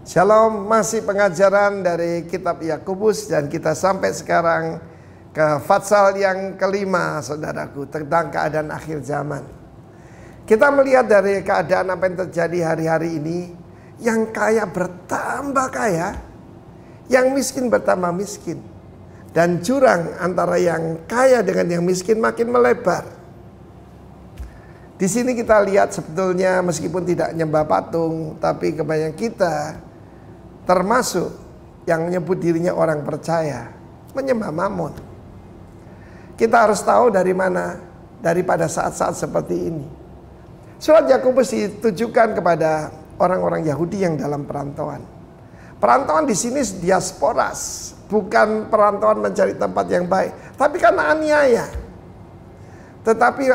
Shalom, masih pengajaran dari kitab Yakobus dan kita sampai sekarang ke Fatsal yang kelima, saudaraku, tentang keadaan akhir zaman. Kita melihat dari keadaan apa yang terjadi hari-hari ini, yang kaya bertambah kaya, yang miskin bertambah miskin, dan jurang antara yang kaya dengan yang miskin makin melebar. Di sini kita lihat sebetulnya meskipun tidak nyembah patung, tapi kebanyakan kita termasuk yang menyebut dirinya orang percaya menyembah Mammon. Kita harus tahu dari mana, daripada saat-saat seperti ini. Surat Yakobus ditujukan kepada orang-orang Yahudi yang dalam perantauan. Perantauan di sini diasporas, bukan perantauan mencari tempat yang baik, tapi karena aniaya. Tetapi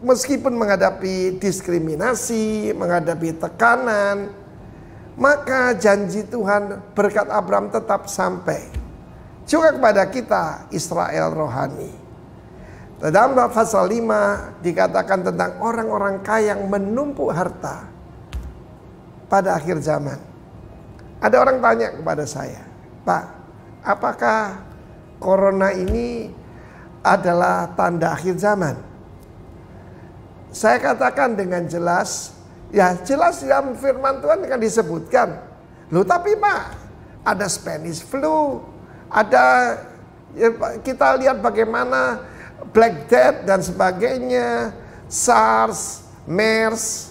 meskipun menghadapi diskriminasi, menghadapi tekanan, maka janji Tuhan berkat Abraham tetap sampai juga kepada kita, Israel rohani. Dalam pasal 5 dikatakan tentang orang-orang kaya yang menumpuk harta pada akhir zaman. Ada orang tanya kepada saya, Pak, apakah corona ini adalah tanda akhir zaman? Saya katakan dengan jelas, ya jelas dalam firman Tuhan akan disebutkan. Loh tapi Pak, ada Spanish flu, ada ya, kita lihat bagaimana Black Death dan sebagainya, SARS, MERS.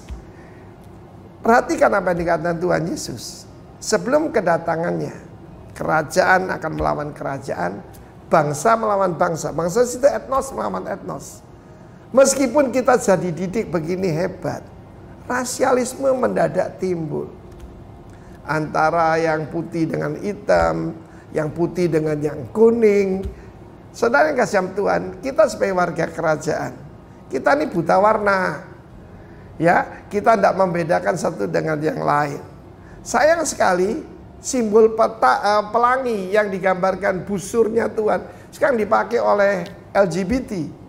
Perhatikan apa yang dikatakan Tuhan Yesus. Sebelum kedatangannya, kerajaan akan melawan kerajaan, bangsa melawan bangsa. Bangsa itu etnos melawan etnos. Meskipun kita jadi didik begini hebat, rasialisme mendadak timbul antara yang putih dengan hitam, yang putih dengan yang kuning. Saudara yang kasih Tuhan, kita sebagai warga kerajaan, kita ini buta warna, ya, kita tidak membedakan satu dengan yang lain. Sayang sekali simbol pelangi yang digambarkan busurnya Tuhan sekarang dipakai oleh LGBT.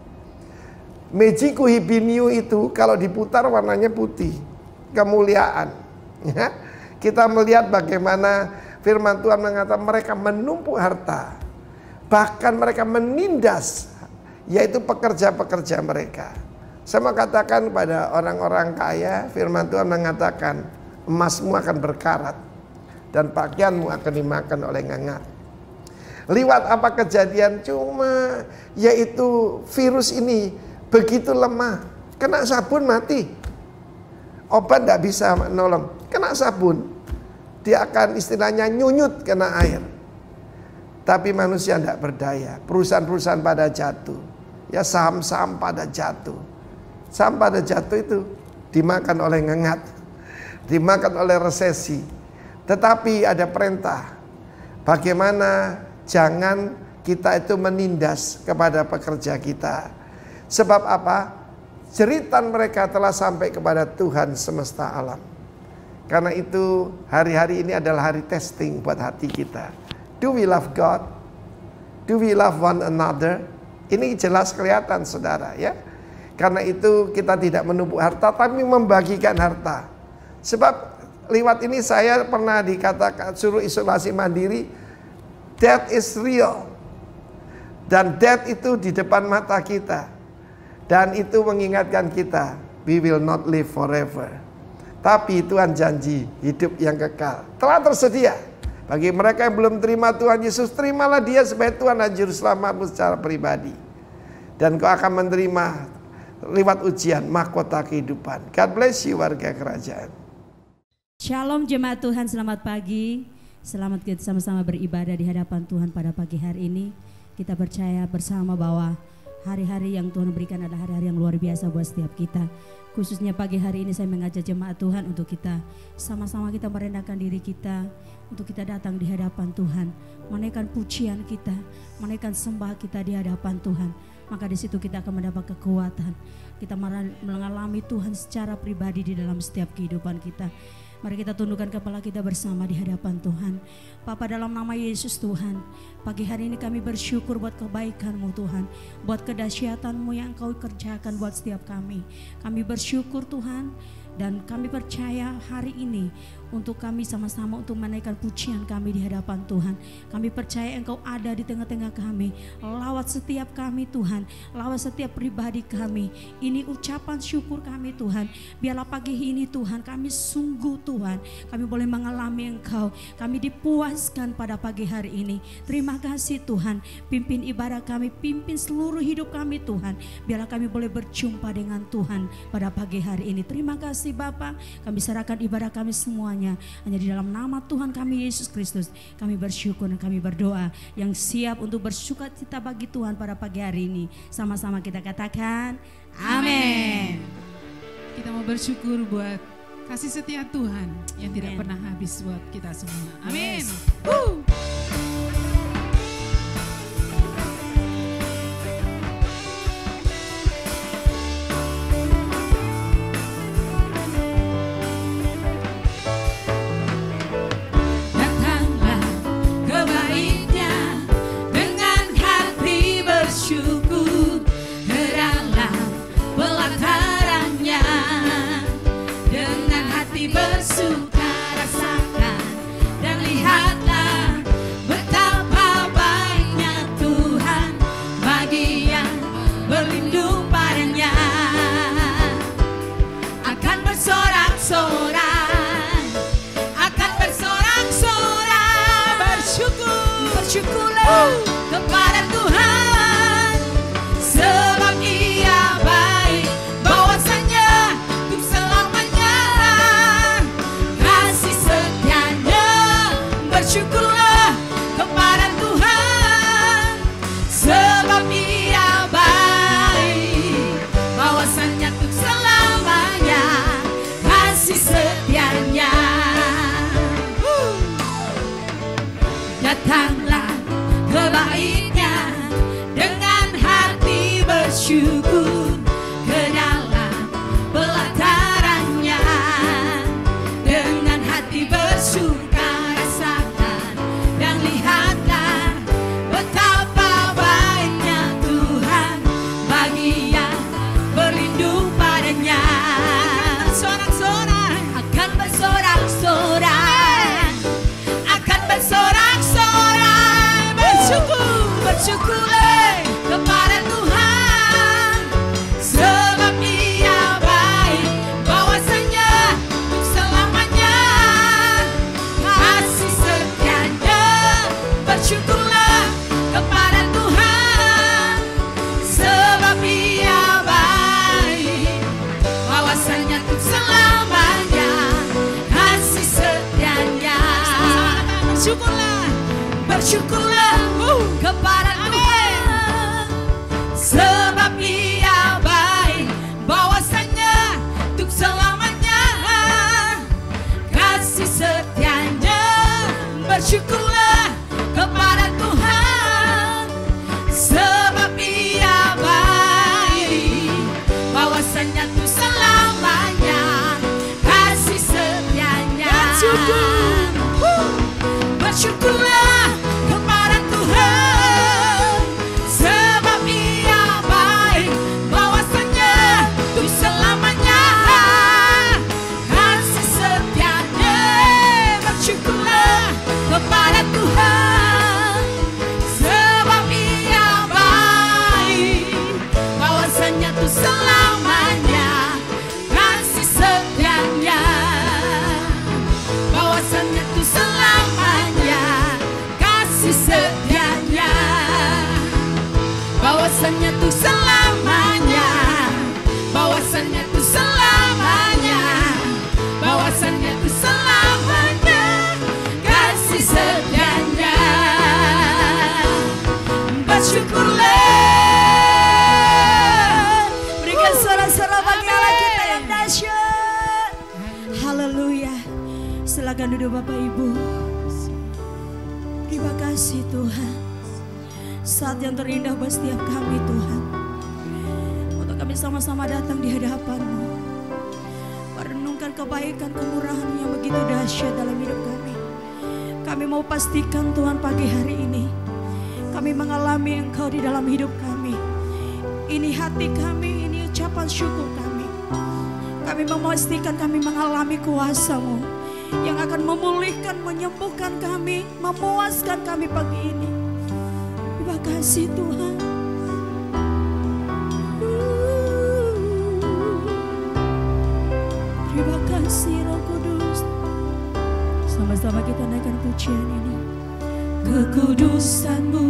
Mejiku Hibiniu itu kalau diputar warnanya putih, kemuliaan. Ya. Kita melihat bagaimana firman Tuhan mengatakan mereka menumpuk harta, bahkan mereka menindas, yaitu pekerja-pekerja mereka. Saya mau katakan pada orang-orang kaya, firman Tuhan mengatakan emasmu akan berkarat dan pakaianmu akan dimakan oleh ngangak. Liwat apa kejadian? Cuma yaitu virus ini begitu lemah, kena sabun mati. Obat tidak bisa menolong, kena sabun dia akan istilahnya nyunyut kena air. Tapi manusia tidak berdaya, perusahaan-perusahaan pada jatuh, ya saham-saham pada jatuh. Saham pada jatuh itu dimakan oleh ngengat, dimakan oleh resesi. Tetapi ada perintah, bagaimana jangan kita itu menindas kepada pekerja kita. Sebab apa? Jeritan mereka telah sampai kepada Tuhan semesta alam. Karena itu hari-hari ini adalah hari testing buat hati kita. Do we love God? Do we love one another? Ini jelas kelihatan saudara ya. Karena itu kita tidak menumpuk harta tapi membagikan harta. Sebab lewat ini saya pernah dikatakan suruh isolasi mandiri. Death is real. Dan death itu di depan mata kita. Dan itu mengingatkan kita, we will not live forever. Tapi Tuhan janji hidup yang kekal telah tersedia. Bagi mereka yang belum terima Tuhan Yesus, terimalah dia sebagai Tuhan dan Juru Selamatmu secara pribadi. Dan kau akan menerima lewat ujian mahkota kehidupan. God bless you warga kerajaan. Shalom jemaat Tuhan, selamat pagi. Selamat kita sama-sama beribadah di hadapan Tuhan pada pagi hari ini. Kita percaya bersama bahwa hari-hari yang Tuhan berikan adalah hari-hari yang luar biasa buat setiap kita. Khususnya pagi hari ini saya mengajak jemaat Tuhan untuk kita sama-sama kita merendahkan diri kita, untuk kita datang di hadapan Tuhan, menaikkan pujian kita, menaikkan sembah kita di hadapan Tuhan. Maka di situ kita akan mendapat kekuatan. Kita mengalami Tuhan secara pribadi di dalam setiap kehidupan kita. Mari kita tundukkan kepala kita bersama di hadapan Tuhan. Bapa, dalam nama Yesus Tuhan, pagi hari ini kami bersyukur buat kebaikan-Mu Tuhan, buat kedahsyatan-Mu yang Kau kerjakan buat setiap kami. Kami bersyukur Tuhan, dan kami percaya hari ini untuk kami sama-sama untuk menaikkan pujian kami di hadapan Tuhan. Kami percaya Engkau ada di tengah-tengah kami. Lawat setiap kami Tuhan, lawat setiap pribadi kami. Ini ucapan syukur kami Tuhan. Biarlah pagi ini Tuhan kami sungguh Tuhan, kami boleh mengalami Engkau. Kami dipuaskan pada pagi hari ini. Terima kasih Tuhan, pimpin ibadah kami, pimpin seluruh hidup kami Tuhan. Biarlah kami boleh berjumpa dengan Tuhan pada pagi hari ini. Terima kasih Bapa, kami serahkan ibadah kami semuanya hanya di dalam nama Tuhan kami Yesus Kristus. Kami bersyukur dan kami berdoa, yang siap untuk bersukacita bagi Tuhan pada pagi hari ini. Sama-sama kita katakan amin. Kita mau bersyukur buat kasih setia Tuhan yang tidak pernah habis buat kita semua. Amin. Bersuka rasakan dan lihatlah betapa baiknya Tuhan bagi yang berlindung padanya. Akan bersorak-sorak, akan bersorak-sorak, bersyukurlah kepada Tuhan, sebab Ia baik, bahwasanya untuk selamanya kasih setianya. Bersyukurlah kepada Tuhan, sebab Ia baik, bahwasanya untuk selamanya kasih setianya. Datanglah ke baitnya dengan hati bersyukur, ke dalam pelatarannya dengan hati bersuka rasakan dan lihatlah betapa baiknya Tuhan bagi yang berlindung padanya. Sorak-sorak, akan bersorak-sorak, akan bersorak-sorak, bersyukurlah kepada Tuhan, sebab Ia baik, bahwasanya untuk selamanya kasih setianya. Bersyukurlah kepada Tuhan, sebab Ia baik, bahwasanya untuk selamanya kasih setianya. Bersyukurlah, bersyukurlah kepada Tuhan, sebab Ia baik, bahwasanya untuk selamanya kasih setianya. Bersyukurlah kepada Tuhan, sebab Ia baik, bahwasanya untuk selamanya kasih setianya. Bersyukurlah kepada Tuhan, sebab Ia baik, bahwasanya untuk selamanya kasih setianya. Bersyukurlah kepada Tuhan, sebab Ia baik, bahwasanya untuk selamanya kasih setianya. Bahwasanya untuk selamanya kasih setianya. Bahwasanya untuk selamanya, bahwasanya untuk selamanya, bahwasanya untuk selamanya kasih setianya. Bersyukurlah, berikan sorak-sorak bagi Allah kita yang dahsyat. Haleluya. Silakan duduk Bapak Ibu. Terima kasih Tuhan, saat yang terindah buat setiap kami Tuhan, untuk kami sama-sama datang di hadapan-Mu, merenungkan kebaikan kemurahan yang begitu dahsyat dalam hidup kami. Kami mau pastikan Tuhan pagi hari ini kami mengalami Engkau di dalam hidup kami. Ini hati kami, ini ucapan syukur kami. Kami memastikan kami mengalami kuasa-Mu. yang akan memulihkan, menyembuhkan kami, memuaskan kami pagi ini. Terima kasih Tuhan. Terima kasih Roh Kudus. Sama-sama kita naikkan pujian ini. Kekudusan-Mu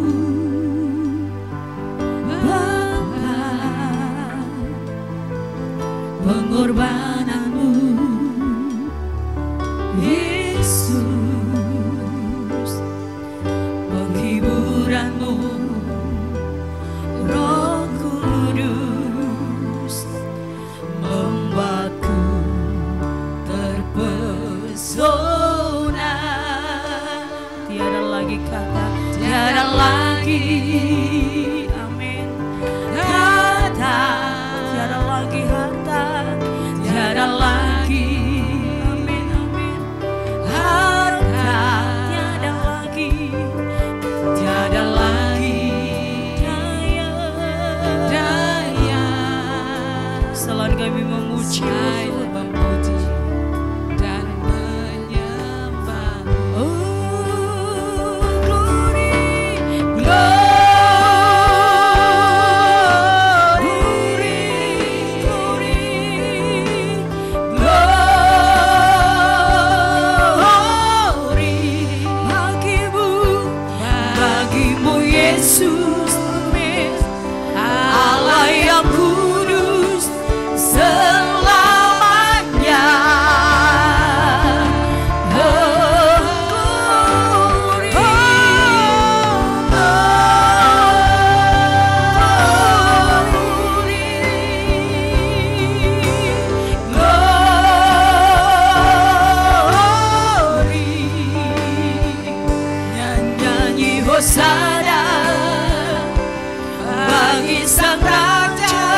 Bapa, pengorbanan-Mu Yesus, penghiburan-Mu Roh Kudus, membuatku terpesona. Tiada lagi kata, tiada lagi, amin, kata, tiada lagi harta, tiada lagi, amin, amin, harta, tiada lagi, tiada lagi, daya, selalu kami memuji, dan menyembah. Yesus, Allah yang kudus selamanya. Nyanyi Hosana bagi Sang Raja,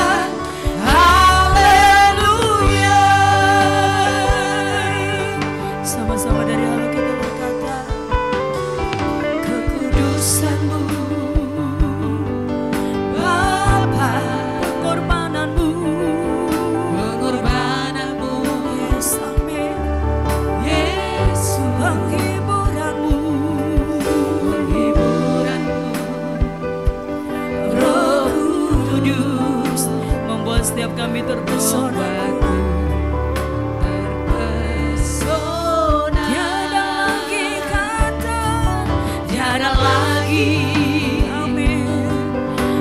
haleluya. Sama-sama dari Allah kita berkata, kekudusan-Mu Bapa, pengorbanan-Mu, yes, amin, Yesus, penghiburan-Mu, Roh Kudus, membuat setiap kami terpesona. Tiada lagi kata, tiada lagi, amin,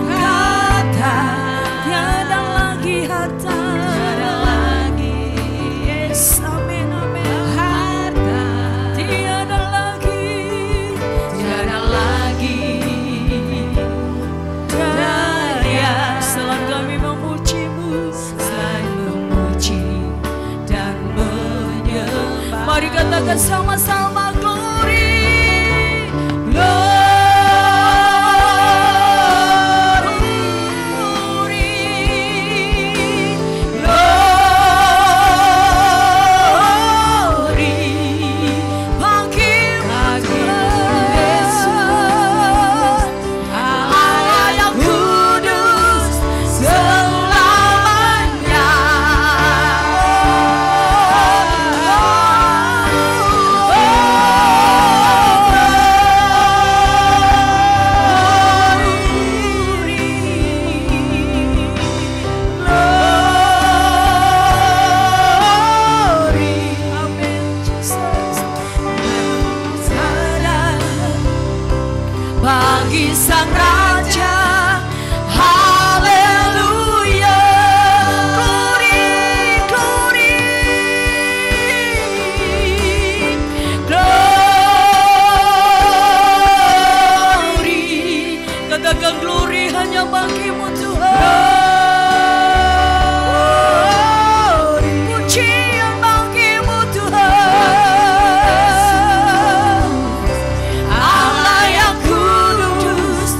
kata, tiada lagi harta, tiada lagi, yes, amin, amin, harta, tiada lagi, tiada lagi, daya. Selalu kami memuji-Mu, selalu memuji dan menyembah. Mari katakan sama-sama, glory, bagi Sang Raja, haleluya. Glory, glory, glory. Katakan glory hanya bagi-Mu Tuhan. Pujian bagi-Mu Tuhan. Allah yang kudus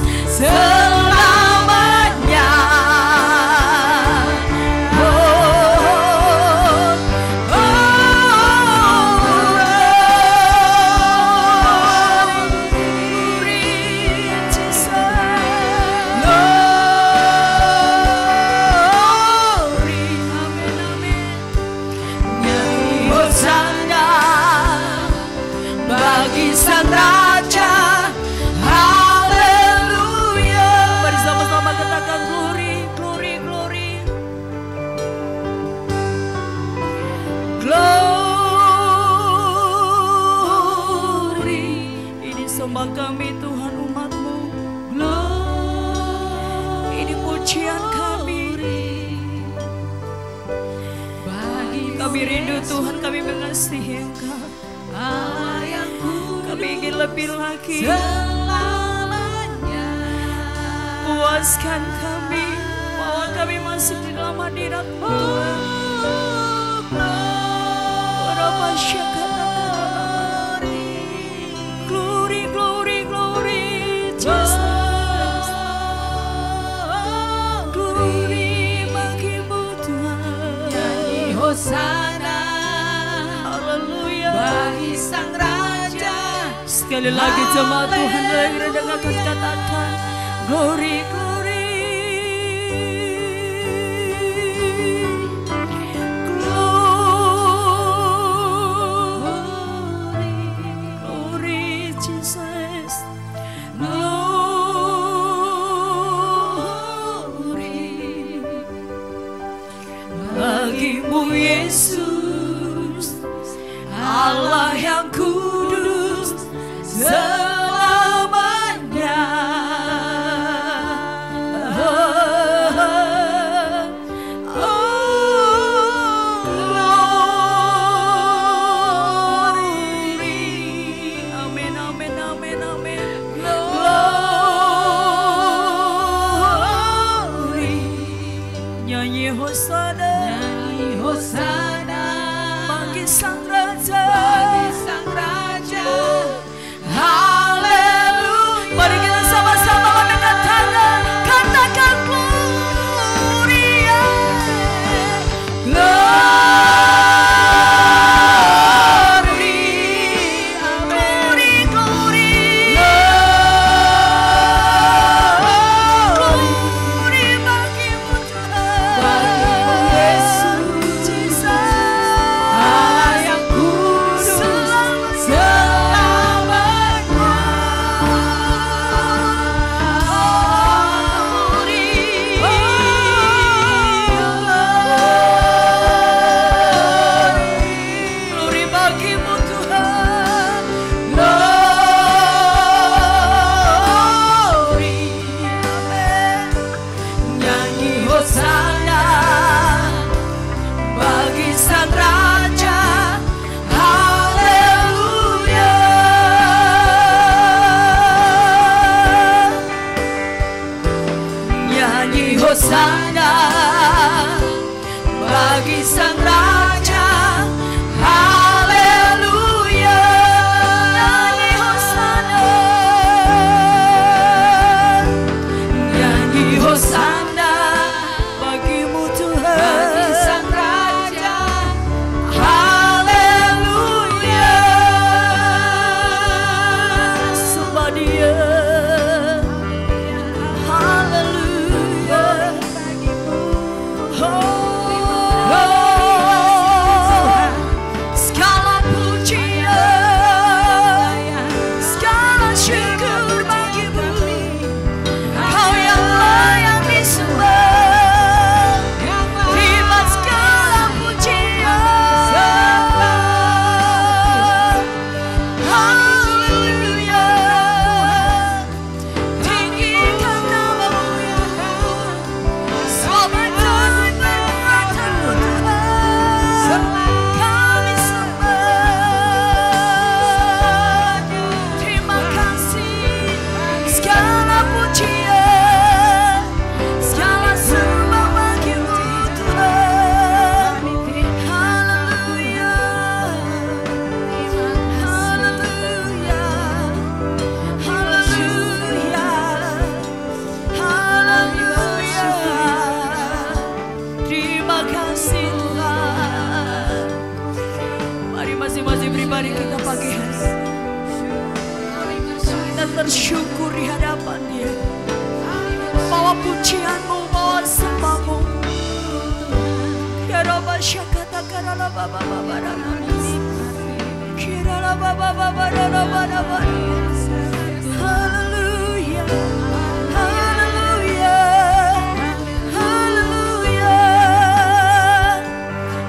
sembah kami Tuhan umat-Mu. Ini pujian kami. Kami rindu Tuhan, kami mengasihi Engkau. Kami ingin lebih lagi. Puaskan kami, bahwa kami masih di dalam hadirat-Mu Tuhan. Glory, glory, glory, Jesus. Glory bagi-Mu Tuhan. Nyanyi Hosana, Haleluya. bagi Sang Raja. Sekali lagi jemaat Tuhan lagi dengan katakan glory, glory. Glory, Jesus. Glory bagi-Mu Yesus, Allah yang kudus selamanya. Amin, amin, amin, amin. Glory. Nyanyi Hosana, Nyanyi Hosana, bagi Sang Raja. bagi Sang Raja. Haleluya. Mari kita sama-sama angkat tangan, katakan Gloria. Glory, glory, glory. Glory bagi-Mu Tuhan. Bagi-Mu Yesus, Jesus. Allah yang kudus selamanya. Glory bagi-Mu Tuhan. Glory, Nyanyi Hosana bagi Sang Raja. Haleluya. Nyanyi Hosana bagi Sang Raja. Haleluya. Nyanyi Hosana. Nyanyi Hosana bagi-Mu Tuhan. bagi Sang Raja. Haleluya. Sembah Dia. Haleluya. Segala pujian, segala syukur bagi-Mu. Kau yang layak disembah. Terima segala pujian. Haleluya. Tinggikan nama-Mu ya Tuhan. Selamat datang Tuhan. Kami sembah. Terima kasih. Segala pujian, segala sembah bagi-Mu Tuhan. Haleluya. Haleluya. Haleluya. Haleluya. Terima kasih Tuhan. Mari masing-masing pribadi kita pagi hari kita bersyukur di hadapan Dia. Bawa pujian-Mu, bawa sembah-Mu. Ya Rabba syakata karala baba baba rana. Kirala baba baba rana baba baba. Haleluya. Haleluya. Haleluya.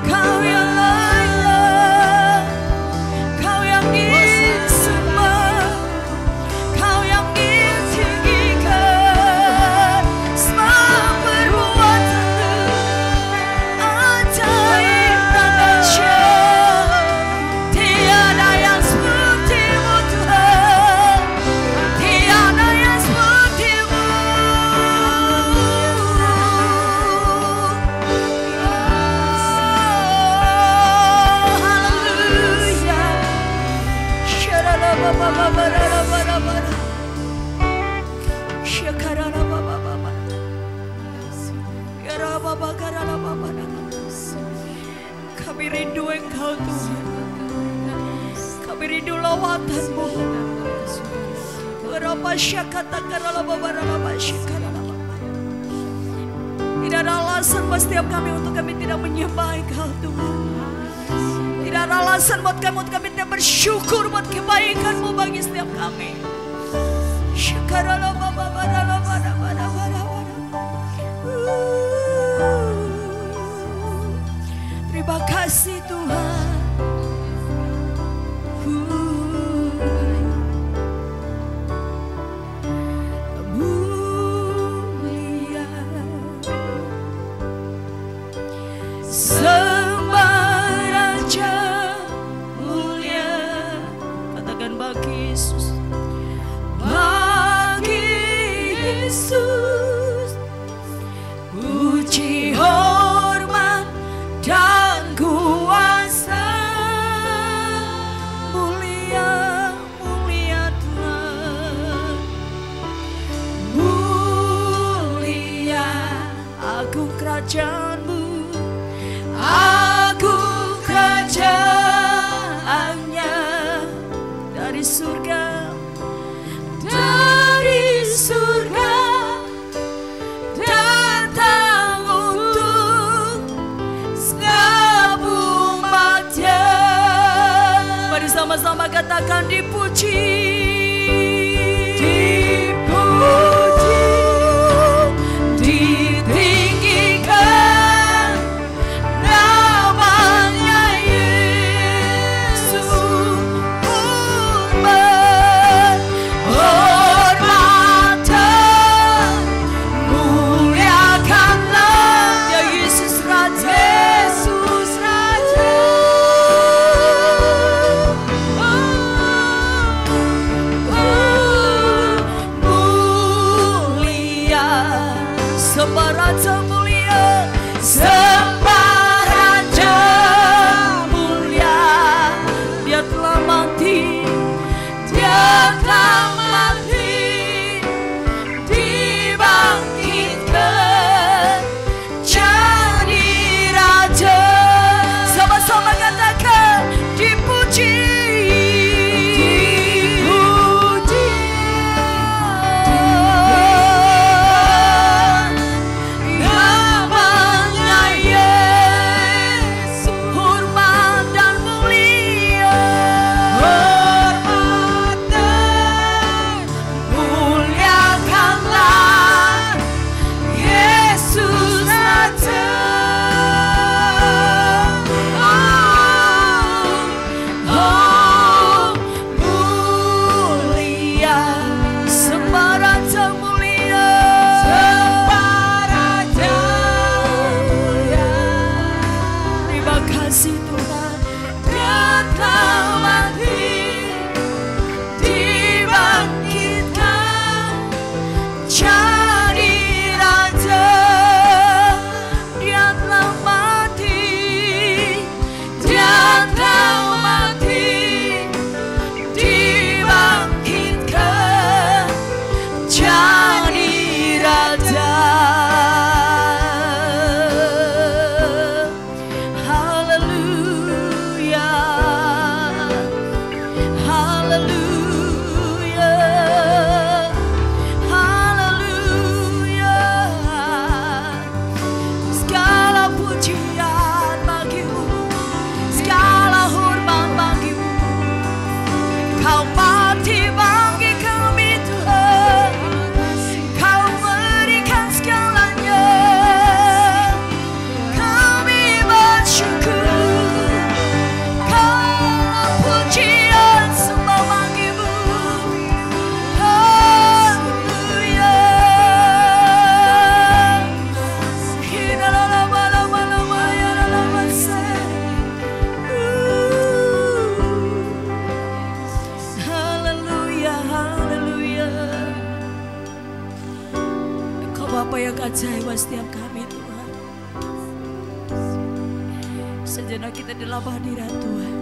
Kau yang layak, Kau yang disembah. Kami rindu Engkau Tuhan. Kami rindu lawatan-Mu. Tidak ada alasan buat setiap kami untuk kami tidak menyembah Engkau Tuhan. Tidak ada alasan buat kami untuk kami tidak bersyukur buat kebaikan-Mu bagi setiap kami. Terima kasih Tuhan. Mulia, sembah Raja mulia. Katakan bagi Yesus, bagi Yesus, puji hormat dan kuasa. Mulia, mulia Tuhan. Mulia, agung kerajaan-Mu, agung kerajaannya. Dari surga, dari surga datang untuk setiap umat-Nya. Mari sama-sama katakan dipuji, dipuji, ditinggikan namanya Yesus. Hormat, hormatan, muliakanlah ya Yesus Raja. Yesus Raja. Mulia, sembah Raja mulia, sembah Raja mulia. Dia telah mati, Dia telah mati, dibangkitkan jadi Raja. Sama-sama katakan dipuji, dipuji, namanya Yesus. Hormat dan mulia, hormat dan muliakanlah Yesus Raja. Oh, mulia, sembah Raja mulia, sembah Raja mulia. Terima kasih Tuhan. Dia telah mati, dibangkitkan jadi Raja. Dia telah mati, Dia telah mati, dibangkitkan jadi Raja. Haleluya, haleluya, haleluya. Segala pujian bagi-Mu, segala hormat bagi-Mu. Kau mati bagi kami Tuhan, Kau berikan segalanya. Kami bersyukur, kau pujian semua bagi-Mu. Haleluya. Haleluya, haleluya. Engkau Bapa yang ajaib setiap kami Tuhan. Sejenak kita di dalam hadirat Tuhan.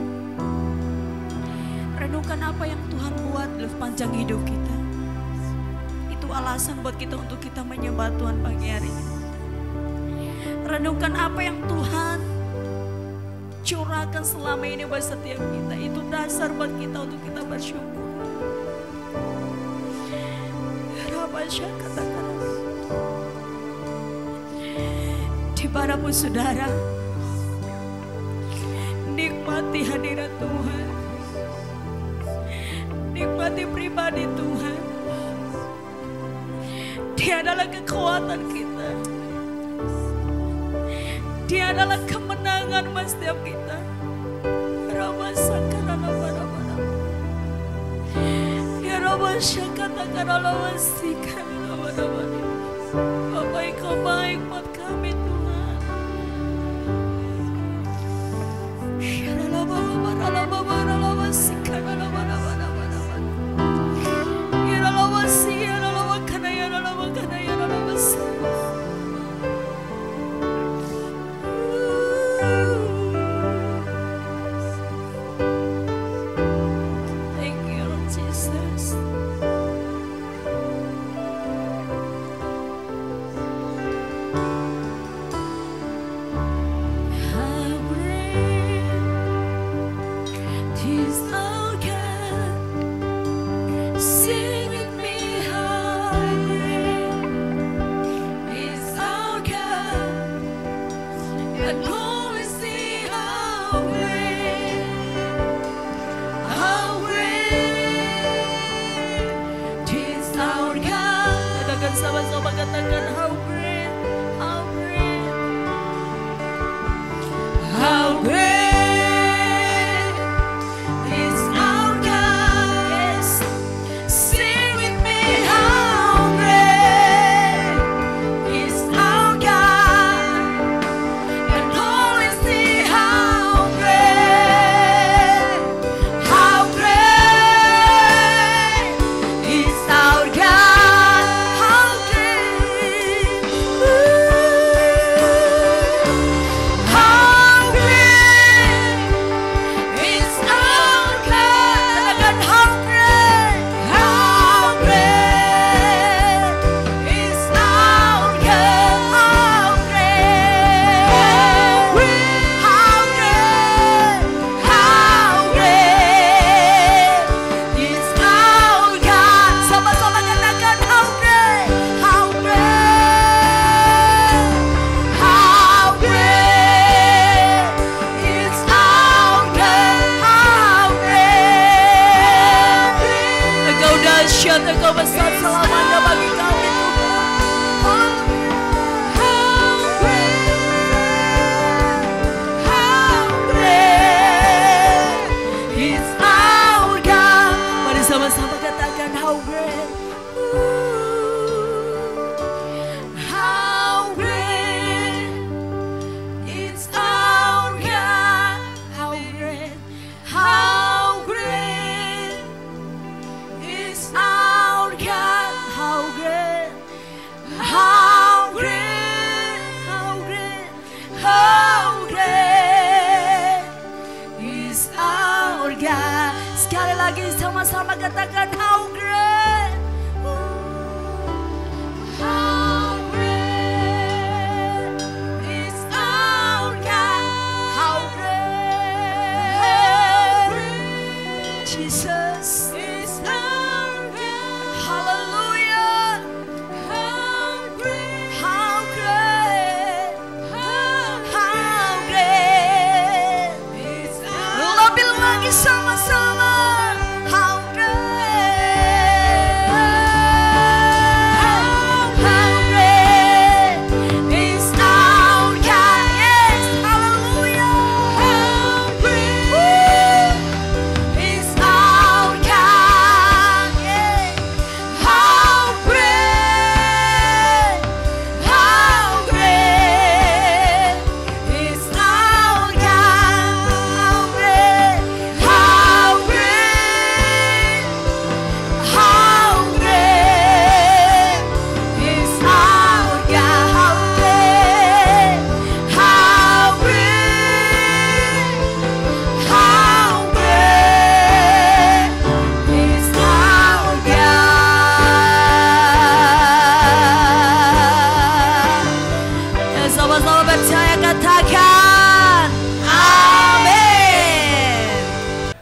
Renungkan apa yang Tuhan buat di sepanjang hidup kita. Itu alasan buat kita untuk kita menyembah Tuhan pagi hari ini. Renungkan apa yang Tuhan curahkan selama ini buat setiap kita. Itu dasar buat kita untuk kita bersyukur. Katakan dimanapun saudara, nikmati hadirat Tuhan, nikmati pribadi Tuhan. Dia adalah kekuatan kita, Dia adalah kemenangan buat setiap kita. Bapa, Engkau baik buat kami Tuhan. Thank you, Lord Jesus. Sama-sama katakan how great, how great, how great is our God. Yes, sing with me, how great is our God, and always see how great is our God. Engkau besar selamanya bagi kami Tuhan. How great is our God. Mari sama-sama katakan how great. How great is our God. How great, how great is our God. How great, how great, how great, how great is our God. Sekali lagi sama-sama katakan how great. How great is our God. How great, Jesus is our God. Hallelujah. How great, how great, how great is our God. Lebih lagi sama-sama. How great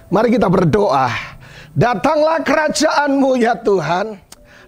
Mari kita berdoa. Datanglah kerajaan-Mu ya Tuhan,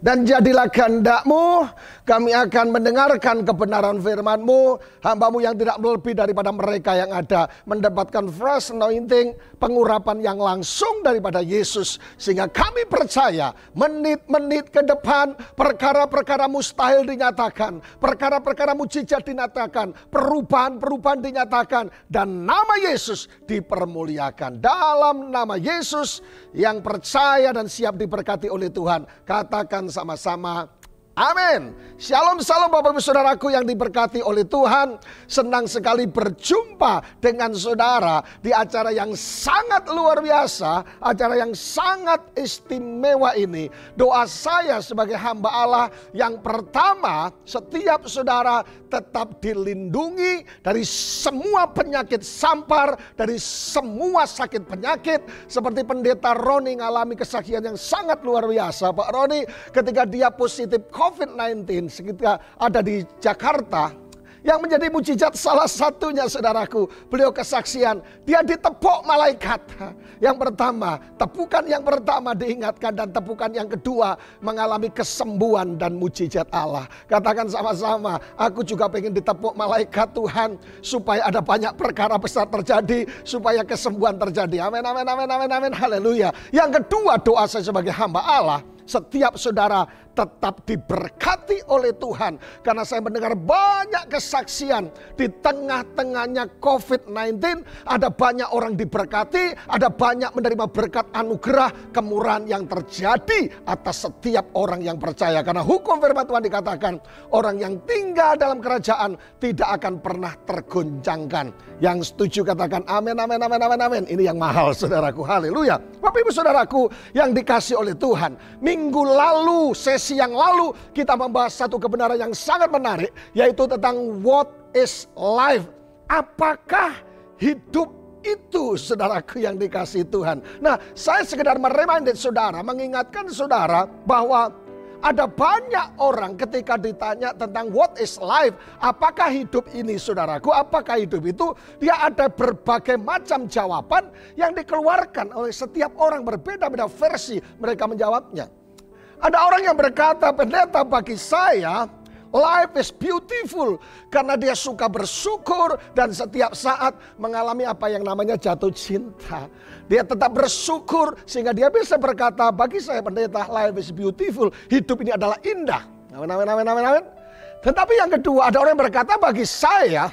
dan jadilah kehendak-Mu. Kami akan mendengarkan kebenaran firman-Mu. Hamba-Mu yang tidak lebih daripada mereka yang ada mendapatkan fresh anointing, pengurapan yang langsung daripada Yesus. Sehingga kami percaya menit-menit ke depan perkara-perkara mustahil dinyatakan, perkara-perkara mujizat dinyatakan, perubahan-perubahan dinyatakan, dan nama Yesus dipermuliakan. Dalam nama Yesus yang percaya dan siap diberkati oleh Tuhan, katakan sama-sama amin. Shalom, shalom Bapak Ibu Saudaraku yang diberkati oleh Tuhan. Senang sekali berjumpa dengan saudara di acara yang sangat luar biasa, acara yang sangat istimewa ini. Doa saya sebagai hamba Allah yang pertama, setiap saudara tetap dilindungi dari semua penyakit sampar, dari semua sakit penyakit. Seperti pendeta Roni mengalami kesaksian yang sangat luar biasa. Pak Roni ketika dia positif COVID-19 ketika ada di Jakarta, yang menjadi mujizat salah satunya saudaraku, beliau kesaksian, dia ditepuk malaikat. Yang pertama, tepukan yang pertama diingatkan, dan tepukan yang kedua mengalami kesembuhan dan mujizat Allah. Katakan sama-sama, aku juga pengen ditepuk malaikat Tuhan, supaya ada banyak perkara besar terjadi, supaya kesembuhan terjadi. Amin, amin, amin, amin, amin, haleluya. Yang kedua, doa saya sebagai hamba Allah, setiap saudara tetap diberkati oleh Tuhan. Karena saya mendengar banyak kesaksian di tengah-tengahnya COVID-19. Ada banyak orang diberkati, ada banyak menerima berkat anugerah, kemurahan yang terjadi atas setiap orang yang percaya. Karena hukum firman Tuhan dikatakan, orang yang tinggal dalam kerajaan tidak akan pernah tergoncangkan. Yang setuju katakan amin, amin, amin, amin, amin. Ini yang mahal saudaraku, haleluya. Bapak Ibu Saudaraku yang dikasih oleh Tuhan, minggu lalu, sesi yang lalu kita membahas satu kebenaran yang sangat menarik, yaitu tentang what is life. Apakah hidup itu, saudaraku yang dikasih Tuhan. Nah, saya sekedar mereminder saudara, mengingatkan saudara bahwa ada banyak orang ketika ditanya tentang what is life, apakah hidup ini saudaraku, apakah hidup itu, dia ada berbagai macam jawaban yang dikeluarkan oleh setiap orang, berbeda-beda versi mereka menjawabnya. Ada orang yang berkata, pendeta, bagi saya life is beautiful karena dia suka bersyukur dan setiap saat mengalami apa yang namanya jatuh cinta. Dia tetap bersyukur sehingga dia bisa berkata, bagi saya pendeta, life is beautiful, hidup ini adalah indah. Amin, amin, amin, amin, amin. Tetapi yang kedua, ada orang yang berkata, bagi saya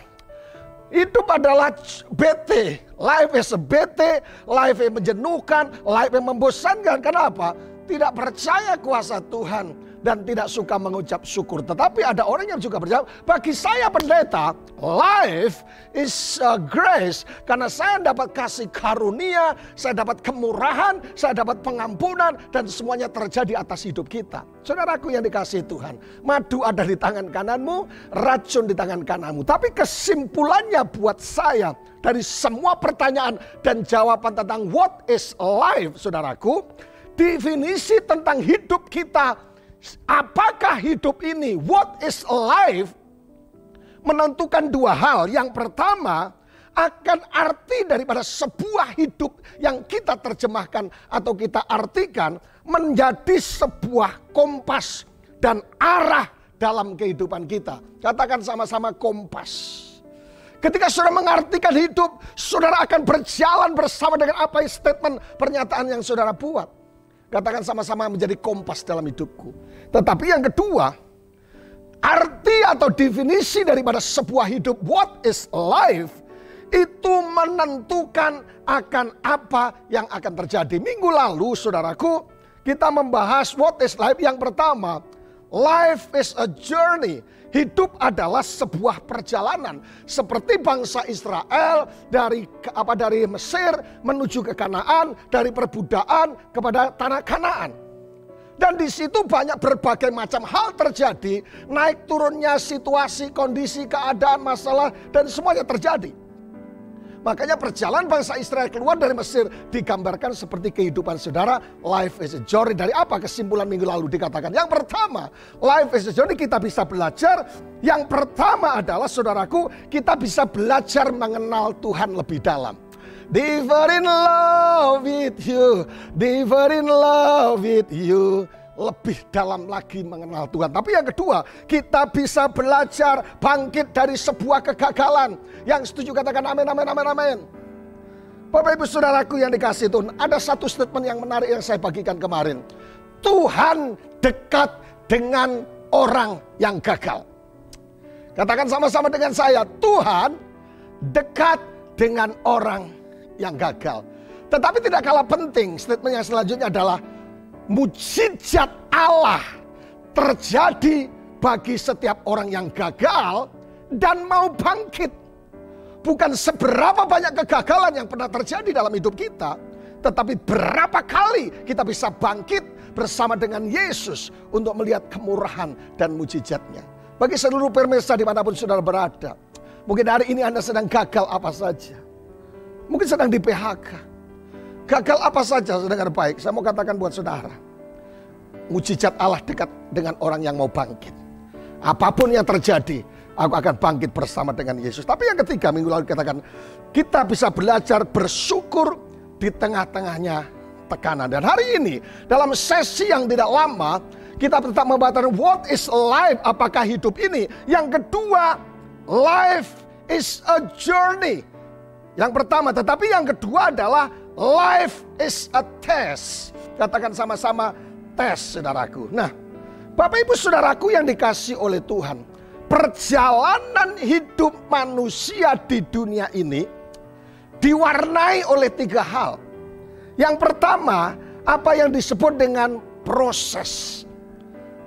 hidup adalah bete. Life is a bete, life yang menjenuhkan, life yang membosankan. Kenapa? Tidak percaya kuasa Tuhan dan tidak suka mengucap syukur. Tetapi ada orang yang juga berjawab, bagi saya pendeta, life is grace. Karena saya dapat kasih karunia, saya dapat kemurahan, saya dapat pengampunan, dan semuanya terjadi atas hidup kita. Saudaraku yang dikasihi Tuhan, madu ada di tangan kananmu, racun di tangan kananmu. Tapi kesimpulannya buat saya, dari semua pertanyaan dan jawaban tentang what is life, saudaraku, definisi tentang hidup kita, apakah hidup ini, what is life, menentukan dua hal. Yang pertama, akan arti daripada sebuah hidup yang kita terjemahkan atau kita artikan menjadi sebuah kompas dan arah dalam kehidupan kita. Katakan sama-sama kompas. Ketika saudara mengartikan hidup, saudara akan berjalan bersama dengan apa statement pernyataan yang saudara buat. Katakan sama-sama menjadi kompas dalam hidupku. Tetapi yang kedua, arti atau definisi daripada sebuah hidup, what is life, itu menentukan akan apa yang akan terjadi. Minggu lalu saudaraku, kita membahas what is life. Yang pertama, life is a journey. Hidup adalah sebuah perjalanan, seperti bangsa Israel dari Mesir menuju ke Kanaan, dari perbudakan kepada tanah Kanaan. Dan di situ banyak berbagai macam hal terjadi, naik turunnya situasi, kondisi, keadaan, masalah, dan semuanya terjadi. Makanya perjalanan bangsa Israel keluar dari Mesir digambarkan seperti kehidupan saudara. Life is a journey. Dari apa kesimpulan minggu lalu dikatakan? Yang pertama, life is a journey, kita bisa belajar. Yang pertama adalah saudaraku, kita bisa belajar mengenal Tuhan lebih dalam. Deeper in love with you. Deeper in love with you. Lebih dalam lagi mengenal Tuhan. Tapi yang kedua, kita bisa belajar bangkit dari sebuah kegagalan. Yang setuju katakan amin, amin, amin, amin. Bapak ibu saudaraku yang dikasihi Tuhan, ada satu statement yang menarik yang saya bagikan kemarin. Tuhan dekat dengan orang yang gagal. Katakan sama-sama dengan saya, Tuhan dekat dengan orang yang gagal. Tetapi tidak kalah penting, statement yang selanjutnya adalah mujizat Allah terjadi bagi setiap orang yang gagal dan mau bangkit. Bukan seberapa banyak kegagalan yang pernah terjadi dalam hidup kita, tetapi berapa kali kita bisa bangkit bersama dengan Yesus untuk melihat kemurahan dan mujizatnya. Bagi seluruh pemirsa dimanapun saudara berada, mungkin hari ini Anda sedang gagal apa saja. Mungkin sedang di PHK. Gagal apa saja, saudara baik. Saya mau katakan buat saudara, mujizat Allah dekat dengan orang yang mau bangkit. Apapun yang terjadi, aku akan bangkit bersama dengan Yesus. Tapi yang ketiga, minggu lalu dikatakan, kita bisa belajar bersyukur di tengah-tengahnya tekanan. Dan hari ini, dalam sesi yang tidak lama, kita tetap membahas what is life, apakah hidup ini. Yang kedua, life is a journey. Yang pertama, tetapi yang kedua adalah life is a test. Katakan sama-sama, tes, saudaraku. Nah, Bapak Ibu saudaraku yang dikasih oleh Tuhan, perjalanan hidup manusia di dunia ini diwarnai oleh tiga hal. Yang pertama, apa yang disebut dengan proses.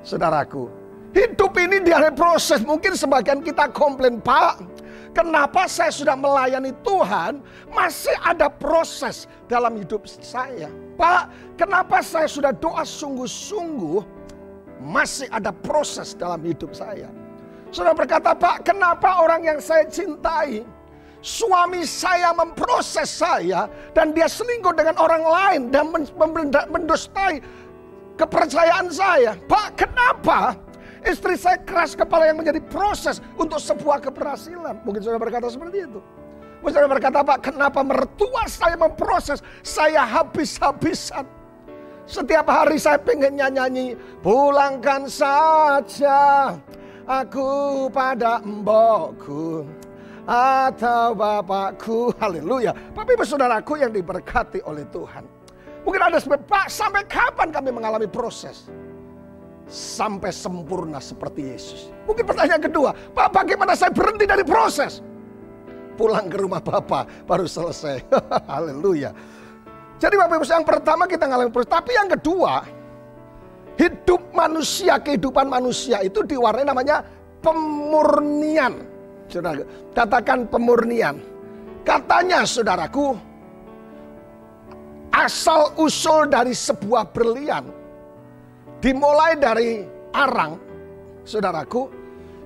Saudaraku, hidup ini dialami proses. Mungkin sebagian kita komplain, Pak, kenapa saya sudah melayani Tuhan masih ada proses dalam hidup saya? Pak, kenapa saya sudah doa sungguh-sungguh masih ada proses dalam hidup saya? Saudara berkata, Pak, kenapa orang yang saya cintai, suami saya memproses saya dan dia selingkuh dengan orang lain dan mendustai kepercayaan saya? Pak, kenapa istri saya keras kepala yang menjadi proses untuk sebuah keberhasilan? Mungkin saudara berkata seperti itu. Mungkin saudara berkata, Pak, kenapa mertua saya memproses saya habis-habisan? Setiap hari saya pengen nyanyi, pulangkan saja aku pada mbokku atau bapakku. Haleluya. Bapak ibu saudaraku yang diberkati oleh Tuhan. Mungkin ada sebab, Pak, sampai kapan kami mengalami proses? Sampai sempurna seperti Yesus. Mungkin pertanyaan kedua, Pak, bagaimana saya berhenti dari proses? Pulang ke rumah Bapa baru selesai. Haleluya. Jadi Bapak Ibu, yang pertama kita mengalami proses. Tapi yang kedua, hidup manusia, kehidupan manusia itu diwarnai namanya pemurnian. Saudara, katakan pemurnian. Katanya saudaraku, asal usul dari sebuah berlian dimulai dari arang, saudaraku,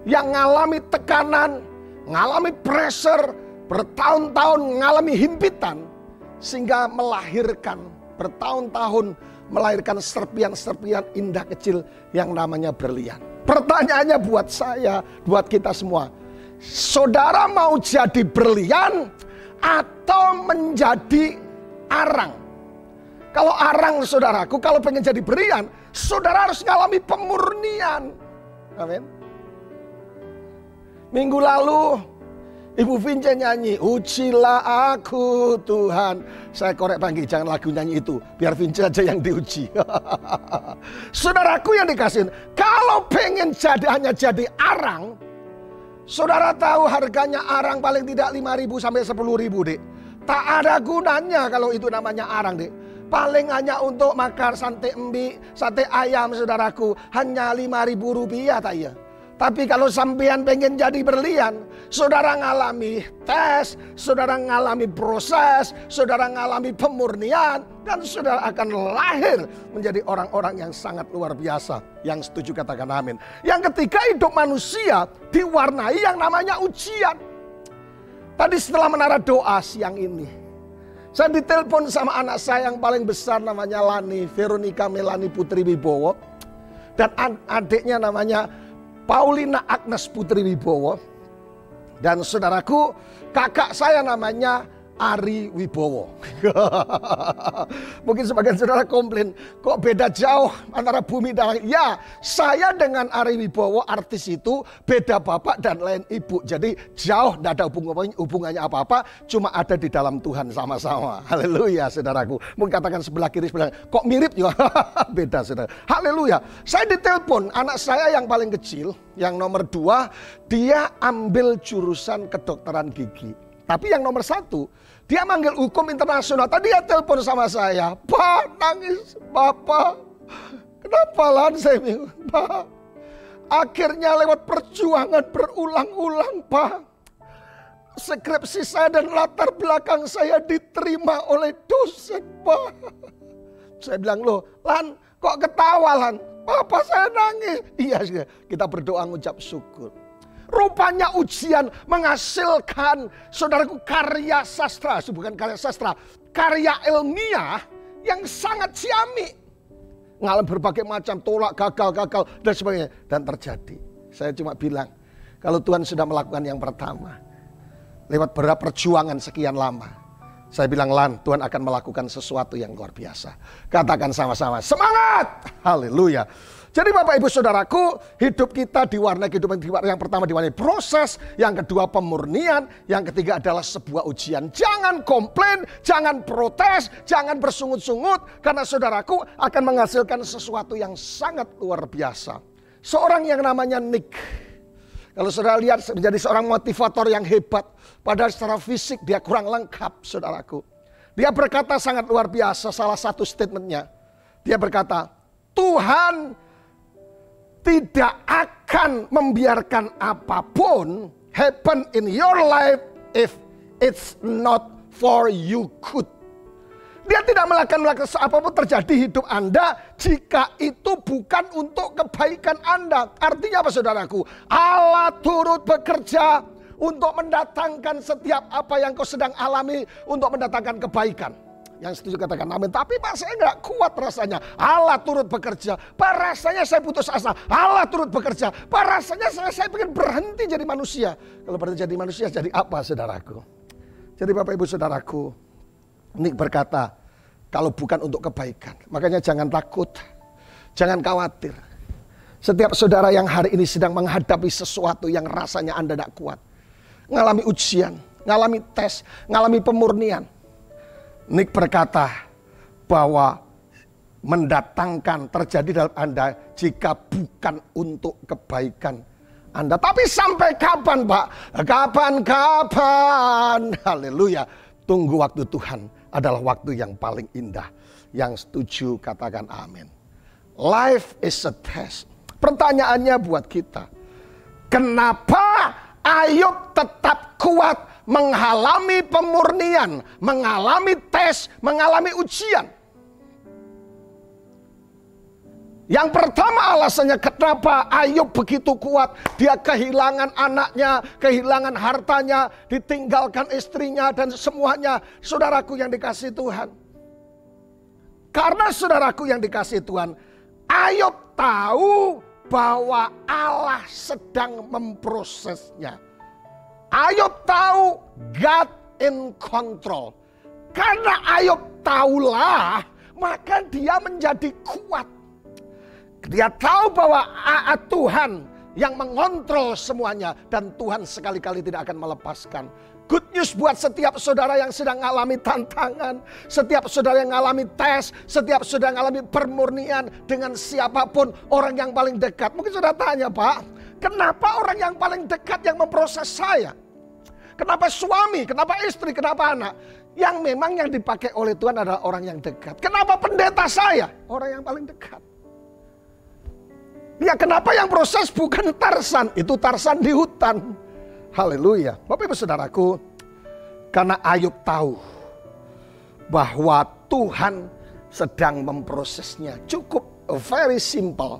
yang mengalami tekanan, mengalami pressure, bertahun-tahun mengalami himpitan, sehingga melahirkan bertahun-tahun melahirkan serpian-serpian indah kecil yang namanya berlian. Pertanyaannya buat saya, buat kita semua, saudara mau jadi berlian atau menjadi arang? Kalau arang, saudaraku, kalau pengen jadi berlian, saudara harus mengalami pemurnian. Amin. Minggu lalu Ibu Vince nyanyi, ujilah aku Tuhan. Saya korek pagi, jangan lagu nyanyi itu, biar Vince aja yang diuji. Saudaraku yang dikasihin, kalau pengen hanya jadi arang, saudara tahu harganya arang paling tidak 5.000 sampai 10.000, Dek. Tak ada gunanya kalau itu namanya arang, Dek. Paling hanya untuk makan sate embi, sate ayam, saudaraku, hanya 5.000 rupiah, tak ya? Tapi kalau sampean pengen jadi berlian, saudara ngalami tes, saudara ngalami proses, saudara ngalami pemurnian, dan saudara akan lahir menjadi orang-orang yang sangat luar biasa. Yang setuju katakan amin. Yang ketiga, hidup manusia diwarnai yang namanya ujian. Tadi setelah menara doa siang ini, saya ditelepon sama anak saya yang paling besar, namanya Lani, Veronica Melani Putri Wibowo. Dan adiknya namanya Paulina Agnes Putri Wibowo. Dan saudaraku, kakak saya namanya Ari Wibowo. Mungkin sebagian saudara komplain, kok beda jauh antara bumi dan langit. Ya, saya dengan Ari Wibowo artis itu beda bapak dan lain ibu. Jadi jauh, tidak ada hubungannya apa-apa, cuma ada di dalam Tuhan sama-sama. Haleluya saudaraku. Mungkin katakan sebelah kiri, sebelah kok mirip juga. Beda saudara. Haleluya. Saya ditelepon, anak saya yang paling kecil, yang nomor 2, dia ambil jurusan kedokteran gigi. Tapi yang nomor 1, dia manggil hukum internasional. Tadi dia telepon sama saya, Pak, nangis, Bapak. Kenapa lan? Saya bilang, Pak, akhirnya lewat perjuangan berulang-ulang, Pak, skripsi saya dan latar belakang saya diterima oleh dosen, Pak. Saya bilang, loh, Lan, kok ketawa, Lan? Papa saya nangis. Iya, kita berdoa ngucap syukur. Rupanya ujian menghasilkan, saudaraku, karya sastra. Bukan karya sastra, karya ilmiah yang sangat ciamik. Ngalami berbagai macam tolak, gagal, dan sebagainya. Dan terjadi. Saya cuma bilang, kalau Tuhan sudah melakukan yang pertama, lewat beberapa perjuangan sekian lama, saya bilang, Lan, Tuhan akan melakukan sesuatu yang luar biasa. Katakan sama-sama, semangat! Haleluya. Jadi Bapak Ibu Saudaraku, hidup kita diwarnai kehidupan yang pertama diwarnai proses, yang kedua pemurnian, yang ketiga adalah sebuah ujian. Jangan komplain, jangan protes, jangan bersungut-sungut, karena saudaraku akan menghasilkan sesuatu yang sangat luar biasa. Seorang yang namanya Nick, kalau saudara lihat menjadi seorang motivator yang hebat, padahal secara fisik dia kurang lengkap, saudaraku. Dia berkata sangat luar biasa, salah satu statementnya. Dia berkata, Tuhan tidak akan membiarkan apapun happen in your life if it's not for you good. Dia tidak melakukan apapun terjadi hidup Anda jika itu bukan untuk kebaikan Anda. Artinya apa saudaraku? Allah turut bekerja untuk mendatangkan setiap apa yang kau sedang alami untuk mendatangkan kebaikan. Yang setuju katakan amin. Tapi Pak, saya nggak kuat rasanya. Allah turut bekerja. Pak, rasanya saya putus asa. Allah turut bekerja. Pak, rasanya saya pengen berhenti jadi manusia. Kalau berhenti jadi manusia jadi apa saudaraku? Jadi Bapak Ibu Saudaraku, Nick berkata, kalau bukan untuk kebaikan, makanya jangan takut, jangan khawatir. Setiap saudara yang hari ini sedang menghadapi sesuatu yang rasanya Anda tidak kuat, ngalami ujian, ngalami tes, ngalami pemurnian, Nick berkata bahwa mendatangkan terjadi dalam Anda jika bukan untuk kebaikan Anda. Tapi sampai kapan, Pak? Kapan-kapan. Haleluya. Tunggu waktu Tuhan adalah waktu yang paling indah. Yang setuju katakan amin. Life is a test. Pertanyaannya buat kita, kenapa Ayub tetap kuat mengalami pemurnian, mengalami tes, mengalami ujian? Yang pertama alasannya kenapa Ayub begitu kuat. Dia kehilangan anaknya, kehilangan hartanya, ditinggalkan istrinya dan semuanya. Saudaraku yang dikasihi Tuhan, karena saudaraku yang dikasihi Tuhan, Ayub tahu bahwa Allah sedang memprosesnya. Ayub tahu God in control. Karena Ayub tahulah, maka dia menjadi kuat. Dia tahu bahwa Tuhan yang mengontrol semuanya, dan Tuhan sekali-kali tidak akan melepaskan. Good news buat setiap saudara yang sedang mengalami tantangan, setiap saudara yang mengalami tes, setiap saudara yang mengalami pemurnian dengan siapapun, orang yang paling dekat. Mungkin saudara tanya, Pak, kenapa orang yang paling dekat yang memproses saya? Kenapa suami, kenapa istri, kenapa anak? Yang memang yang dipakai oleh Tuhan adalah orang yang dekat. Kenapa pendeta saya? Orang yang paling dekat. Ya, kenapa yang proses bukan Tarsan? Itu Tarsan di hutan. Haleluya. Bapak Ibu Saudaraku, karena Ayub tahu bahwa Tuhan sedang memprosesnya. Cukup very simple.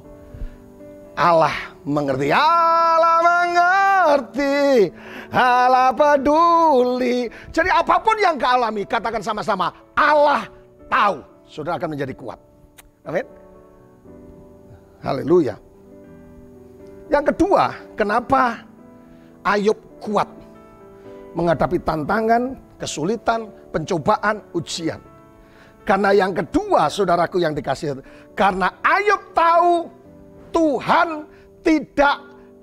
Allah mengerti, Allah mengerti, Allah peduli. Jadi apapun yang kau alami, katakan sama-sama, Allah tahu. Saudara akan menjadi kuat. Amin. Haleluya. Yang kedua, kenapa Ayub kuat menghadapi tantangan, kesulitan, pencobaan, ujian. Karena yang kedua, saudaraku yang dikasihi, karena Ayub tahu Tuhan tidak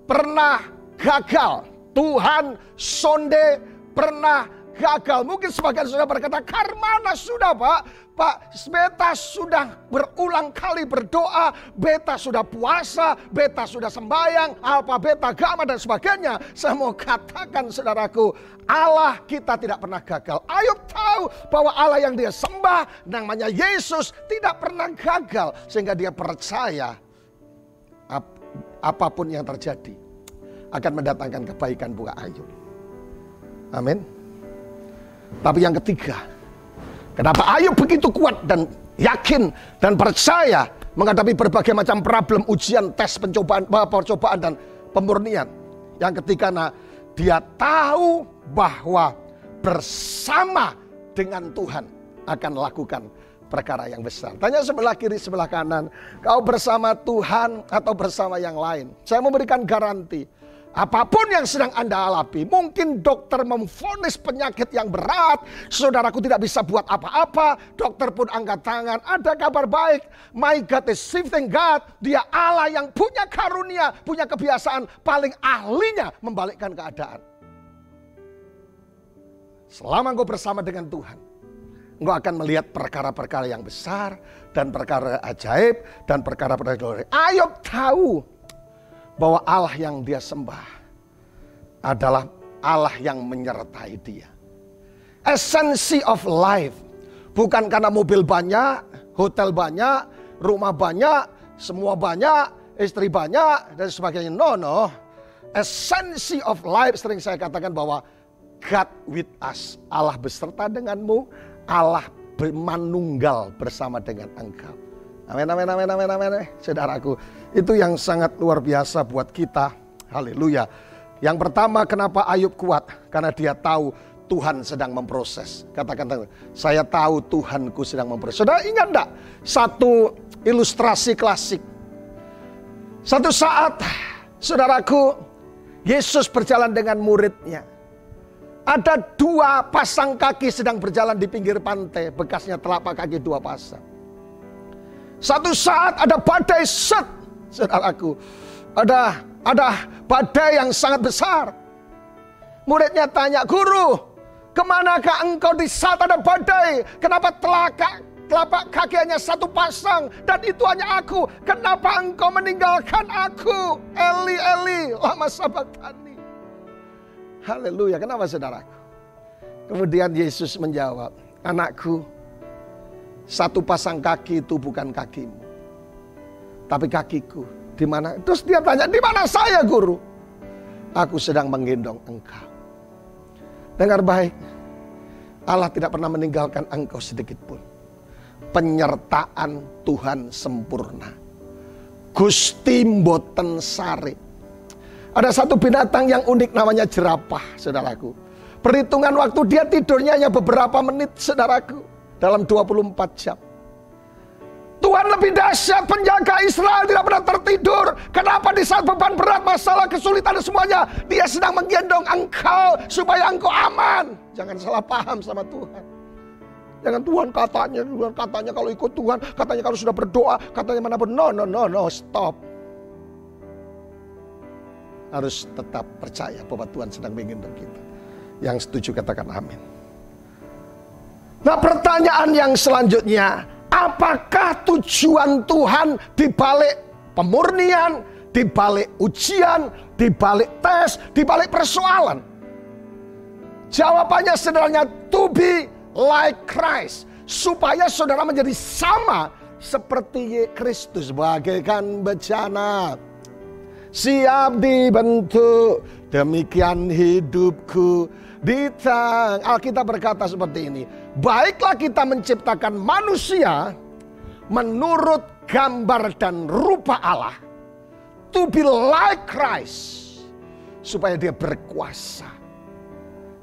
pernah gagal. Tuhan sonde pernah gagal. Mungkin sebagian sudah berkata, "Karmana sudah Pak? Pak, beta sudah berulang kali berdoa, beta sudah puasa, beta sudah sembahyang, alpa beta gamma dan sebagainya." Saya mau katakan saudaraku, Allah kita tidak pernah gagal. Ayub tahu bahwa Allah yang dia sembah namanya Yesus tidak pernah gagal. Sehingga dia percaya apapun yang terjadi akan mendatangkan kebaikan buat Ayub. Amin. Tapi yang ketiga, kenapa Ayub begitu kuat dan yakin dan percaya menghadapi berbagai macam problem, ujian, tes, percobaan dan pemurnian. Yang ketiga, dia tahu bahwa bersama dengan Tuhan akan lakukan perkara yang besar. Tanya sebelah kiri, sebelah kanan, kau bersama Tuhan atau bersama yang lain? Saya memberikan garansi, apapun yang sedang Anda alami, mungkin dokter memvonis penyakit yang berat, saudaraku tidak bisa buat apa-apa, dokter pun angkat tangan, ada kabar baik, my God is saving God, dia Allah yang punya karunia, punya kebiasaan, paling ahlinya membalikkan keadaan. Selama engkau bersama dengan Tuhan, engkau akan melihat perkara-perkara yang besar, dan perkara ajaib, dan perkara-perkara glori. Ayub tahu bahwa Allah yang dia sembah adalah Allah yang menyertai dia. Esensi of life. Bukan karena mobil banyak, hotel banyak, rumah banyak, semua banyak, istri banyak, dan sebagainya. No. Esensi of life, sering saya katakan bahwa God with us. Allah beserta denganmu, Allah manunggal bersama dengan engkau. Amin. Saudaraku, itu yang sangat luar biasa buat kita. Haleluya. Yang pertama, kenapa Ayub kuat? Karena dia tahu Tuhan sedang memproses. Katakan, saya tahu Tuhanku sedang memproses. Saudara ingat enggak satu ilustrasi klasik? Satu saat, saudaraku, Yesus berjalan dengan muridnya. Ada dua pasang kaki sedang berjalan di pinggir pantai, bekasnya telapak kaki dua pasang. Satu saat ada badai set, saudaraku. Ada badai yang sangat besar. Muridnya tanya, "Guru, kemanakah engkau di saat ada badai? Kenapa telapak kaki hanya satu pasang dan itu hanya aku? Kenapa engkau meninggalkan aku? Eli, Eli, lama sabachthani." Haleluya, kenapa saudaraku? Kemudian Yesus menjawab, "Anakku, satu pasang kaki itu bukan kakimu, tapi kakiku." Di mana? Terus dia tanya, "Di mana saya, Guru?" "Aku sedang menggendong engkau." Dengar baik, Allah tidak pernah meninggalkan engkau sedikit pun. Penyertaan Tuhan sempurna. Gusti mboten sare. Ada satu binatang yang unik namanya jerapah, saudaraku. Perhitungan waktu dia tidurnya hanya beberapa menit, saudaraku. Dalam 24 jam. Tuhan lebih dahsyat, penjaga Israel tidak pernah tertidur. Kenapa di saat beban berat, masalah, kesulitan dan semuanya, dia sedang menggendong engkau supaya engkau aman. Jangan salah paham sama Tuhan. Jangan Tuhan katanya kalau ikut Tuhan, katanya kalau sudah berdoa, katanya mana pun. No, stop. Harus tetap percaya bahwa Tuhan sedang menggendong kita. Yang setuju katakan amin. Nah, pertanyaan yang selanjutnya, apakah tujuan Tuhan di balik pemurnian, di balik ujian, di balik tes, di balik persoalan? Jawabannya sederhana, to be like Christ. Supaya saudara menjadi sama seperti Kristus, bagaikan bejana. Siap dibentuk, demikian hidupku di tangan. Alkitab berkata seperti ini, baiklah kita menciptakan manusia menurut gambar dan rupa Allah, to be like Christ, supaya dia berkuasa.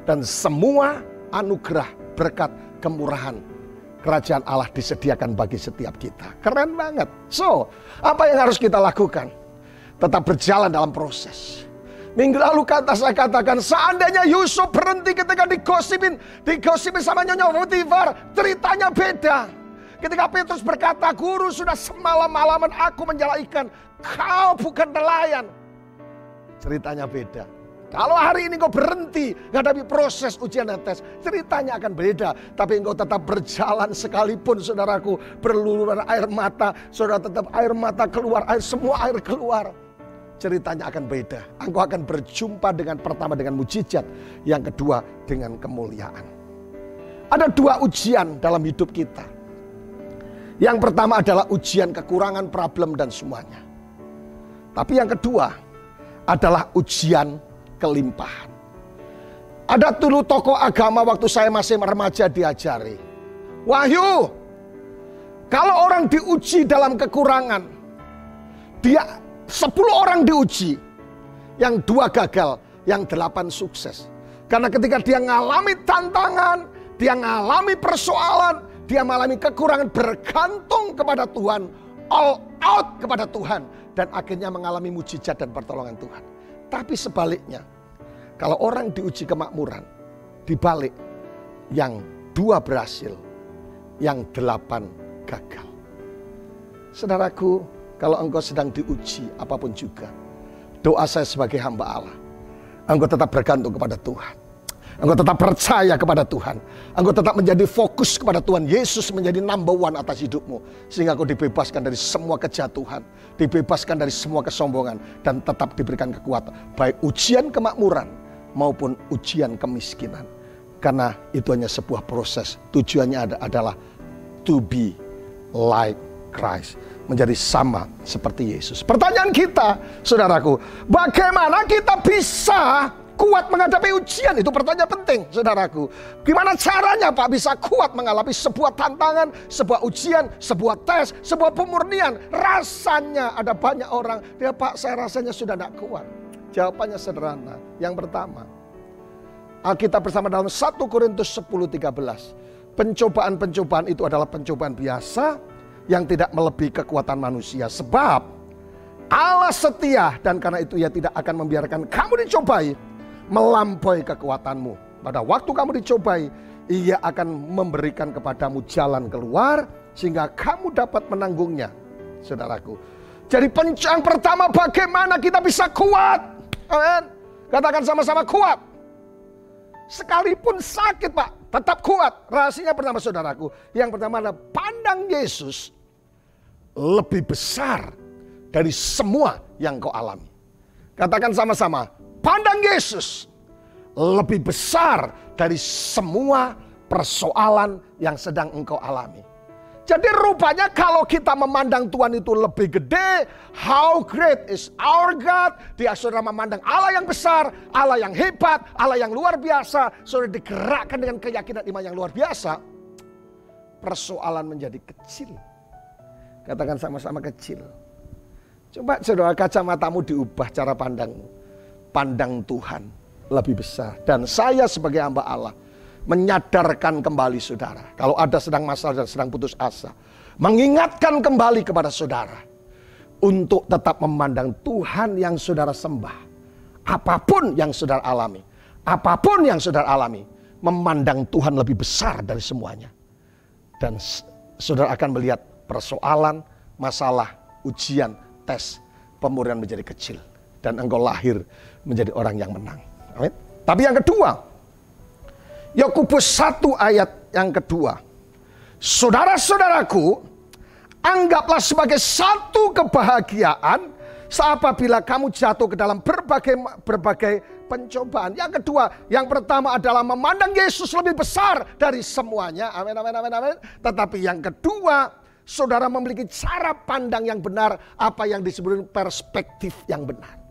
Dan semua anugerah, berkat, kemurahan kerajaan Allah disediakan bagi setiap kita. Keren banget. So, apa yang harus kita lakukan? Tetap berjalan dalam proses. Minggu lalu saya katakan, seandainya Yusuf berhenti ketika digosipin sama Nyonya Potifar, ceritanya beda. Ketika Petrus berkata, guru sudah semalam-malaman aku menjala ikan, kau bukan nelayan. Ceritanya beda. Kalau hari ini kau berhenti menghadapi proses ujian dan tes, ceritanya akan beda. Tapi engkau tetap berjalan sekalipun saudaraku, berluluran air mata, saudara tetap air mata keluar, semua air keluar. Ceritanya akan beda. Engkau akan berjumpa dengan pertama dengan mujizat, yang kedua dengan kemuliaan. Ada dua ujian dalam hidup kita. Yang pertama adalah ujian kekurangan, problem dan semuanya. Tapi yang kedua adalah ujian kelimpahan. Ada dulu tokoh agama waktu saya masih remaja diajari, Wahyu, kalau orang diuji dalam kekurangan, dia 10 orang diuji, yang 2 gagal, yang 8 sukses. Karena ketika dia mengalami tantangan, dia mengalami persoalan, dia mengalami kekurangan, bergantung kepada Tuhan, all out kepada Tuhan, dan akhirnya mengalami mujizat dan pertolongan Tuhan. Tapi sebaliknya, kalau orang diuji kemakmuran, dibalik yang 2 berhasil, yang 8 gagal. Saudaraku, kalau engkau sedang diuji apapun juga, doa saya sebagai hamba Allah, engkau tetap bergantung kepada Tuhan. Engkau tetap percaya kepada Tuhan. Engkau tetap menjadi fokus kepada Tuhan. Yesus menjadi number 1 atas hidupmu. Sehingga engkau dibebaskan dari semua kejatuhan, dibebaskan dari semua kesombongan, dan tetap diberikan kekuatan. Baik ujian kemakmuran maupun ujian kemiskinan. Karena itu hanya sebuah proses. Tujuannya adalah to be like Christ, menjadi sama seperti Yesus. Pertanyaan kita, saudaraku, bagaimana kita bisa kuat menghadapi ujian? Itu pertanyaan penting, saudaraku. Gimana caranya Pak bisa kuat mengalami sebuah tantangan, sebuah ujian, sebuah tes, sebuah pemurnian? Rasanya ada banyak orang, ya Pak, saya rasanya sudah tidak kuat. Jawabannya sederhana. Yang pertama, Alkitab bersama dalam 1 Korintus 10:13. Pencobaan-pencobaan itu adalah pencobaan biasa yang tidak melebihi kekuatan manusia. Sebab Allah setia, dan karena itu Ia tidak akan membiarkan kamu dicobai melampaui kekuatanmu. Pada waktu kamu dicobai, Ia akan memberikan kepadamu jalan keluar sehingga kamu dapat menanggungnya, saudaraku. Jadi yang pertama, bagaimana kita bisa kuat? Amen. Katakan sama-sama, kuat. Sekalipun sakit Pak, tetap kuat. Rahasianya pertama, saudaraku. Yang pertama adalah pandang Yesus lebih besar dari semua yang kau alami. Katakan sama-sama, pandang Yesus lebih besar dari semua persoalan yang sedang engkau alami. Jadi rupanya kalau kita memandang Tuhan itu lebih gede, how great is our God. Dia sudah memandang Allah yang besar, Allah yang hebat, Allah yang luar biasa. Sudah digerakkan dengan keyakinan iman yang luar biasa. Persoalan menjadi kecil. Katakan sama-sama, kecil. Coba saudara, kacamatamu diubah cara pandangmu. Pandang Tuhan lebih besar. Dan saya sebagai hamba Allah menyadarkan kembali saudara. Kalau ada sedang masalah dan sedang putus asa, mengingatkan kembali kepada saudara untuk tetap memandang Tuhan yang saudara sembah. Apapun yang saudara alami, apapun yang saudara alami, memandang Tuhan lebih besar dari semuanya. Dan saudara akan melihat persoalan, masalah, ujian, tes, pemurnian menjadi kecil. Dan engkau lahir menjadi orang yang menang. Amin. Tapi yang kedua, Yakobus 1 ayat yang kedua. Saudara-saudaraku, anggaplah sebagai satu kebahagiaan apabila kamu jatuh ke dalam berbagai pencobaan. Yang kedua, yang pertama adalah memandang Yesus lebih besar dari semuanya. Amin, amin, amin, amin. Tetapi yang kedua, saudara memiliki cara pandang yang benar, apa yang disebut perspektif yang benar.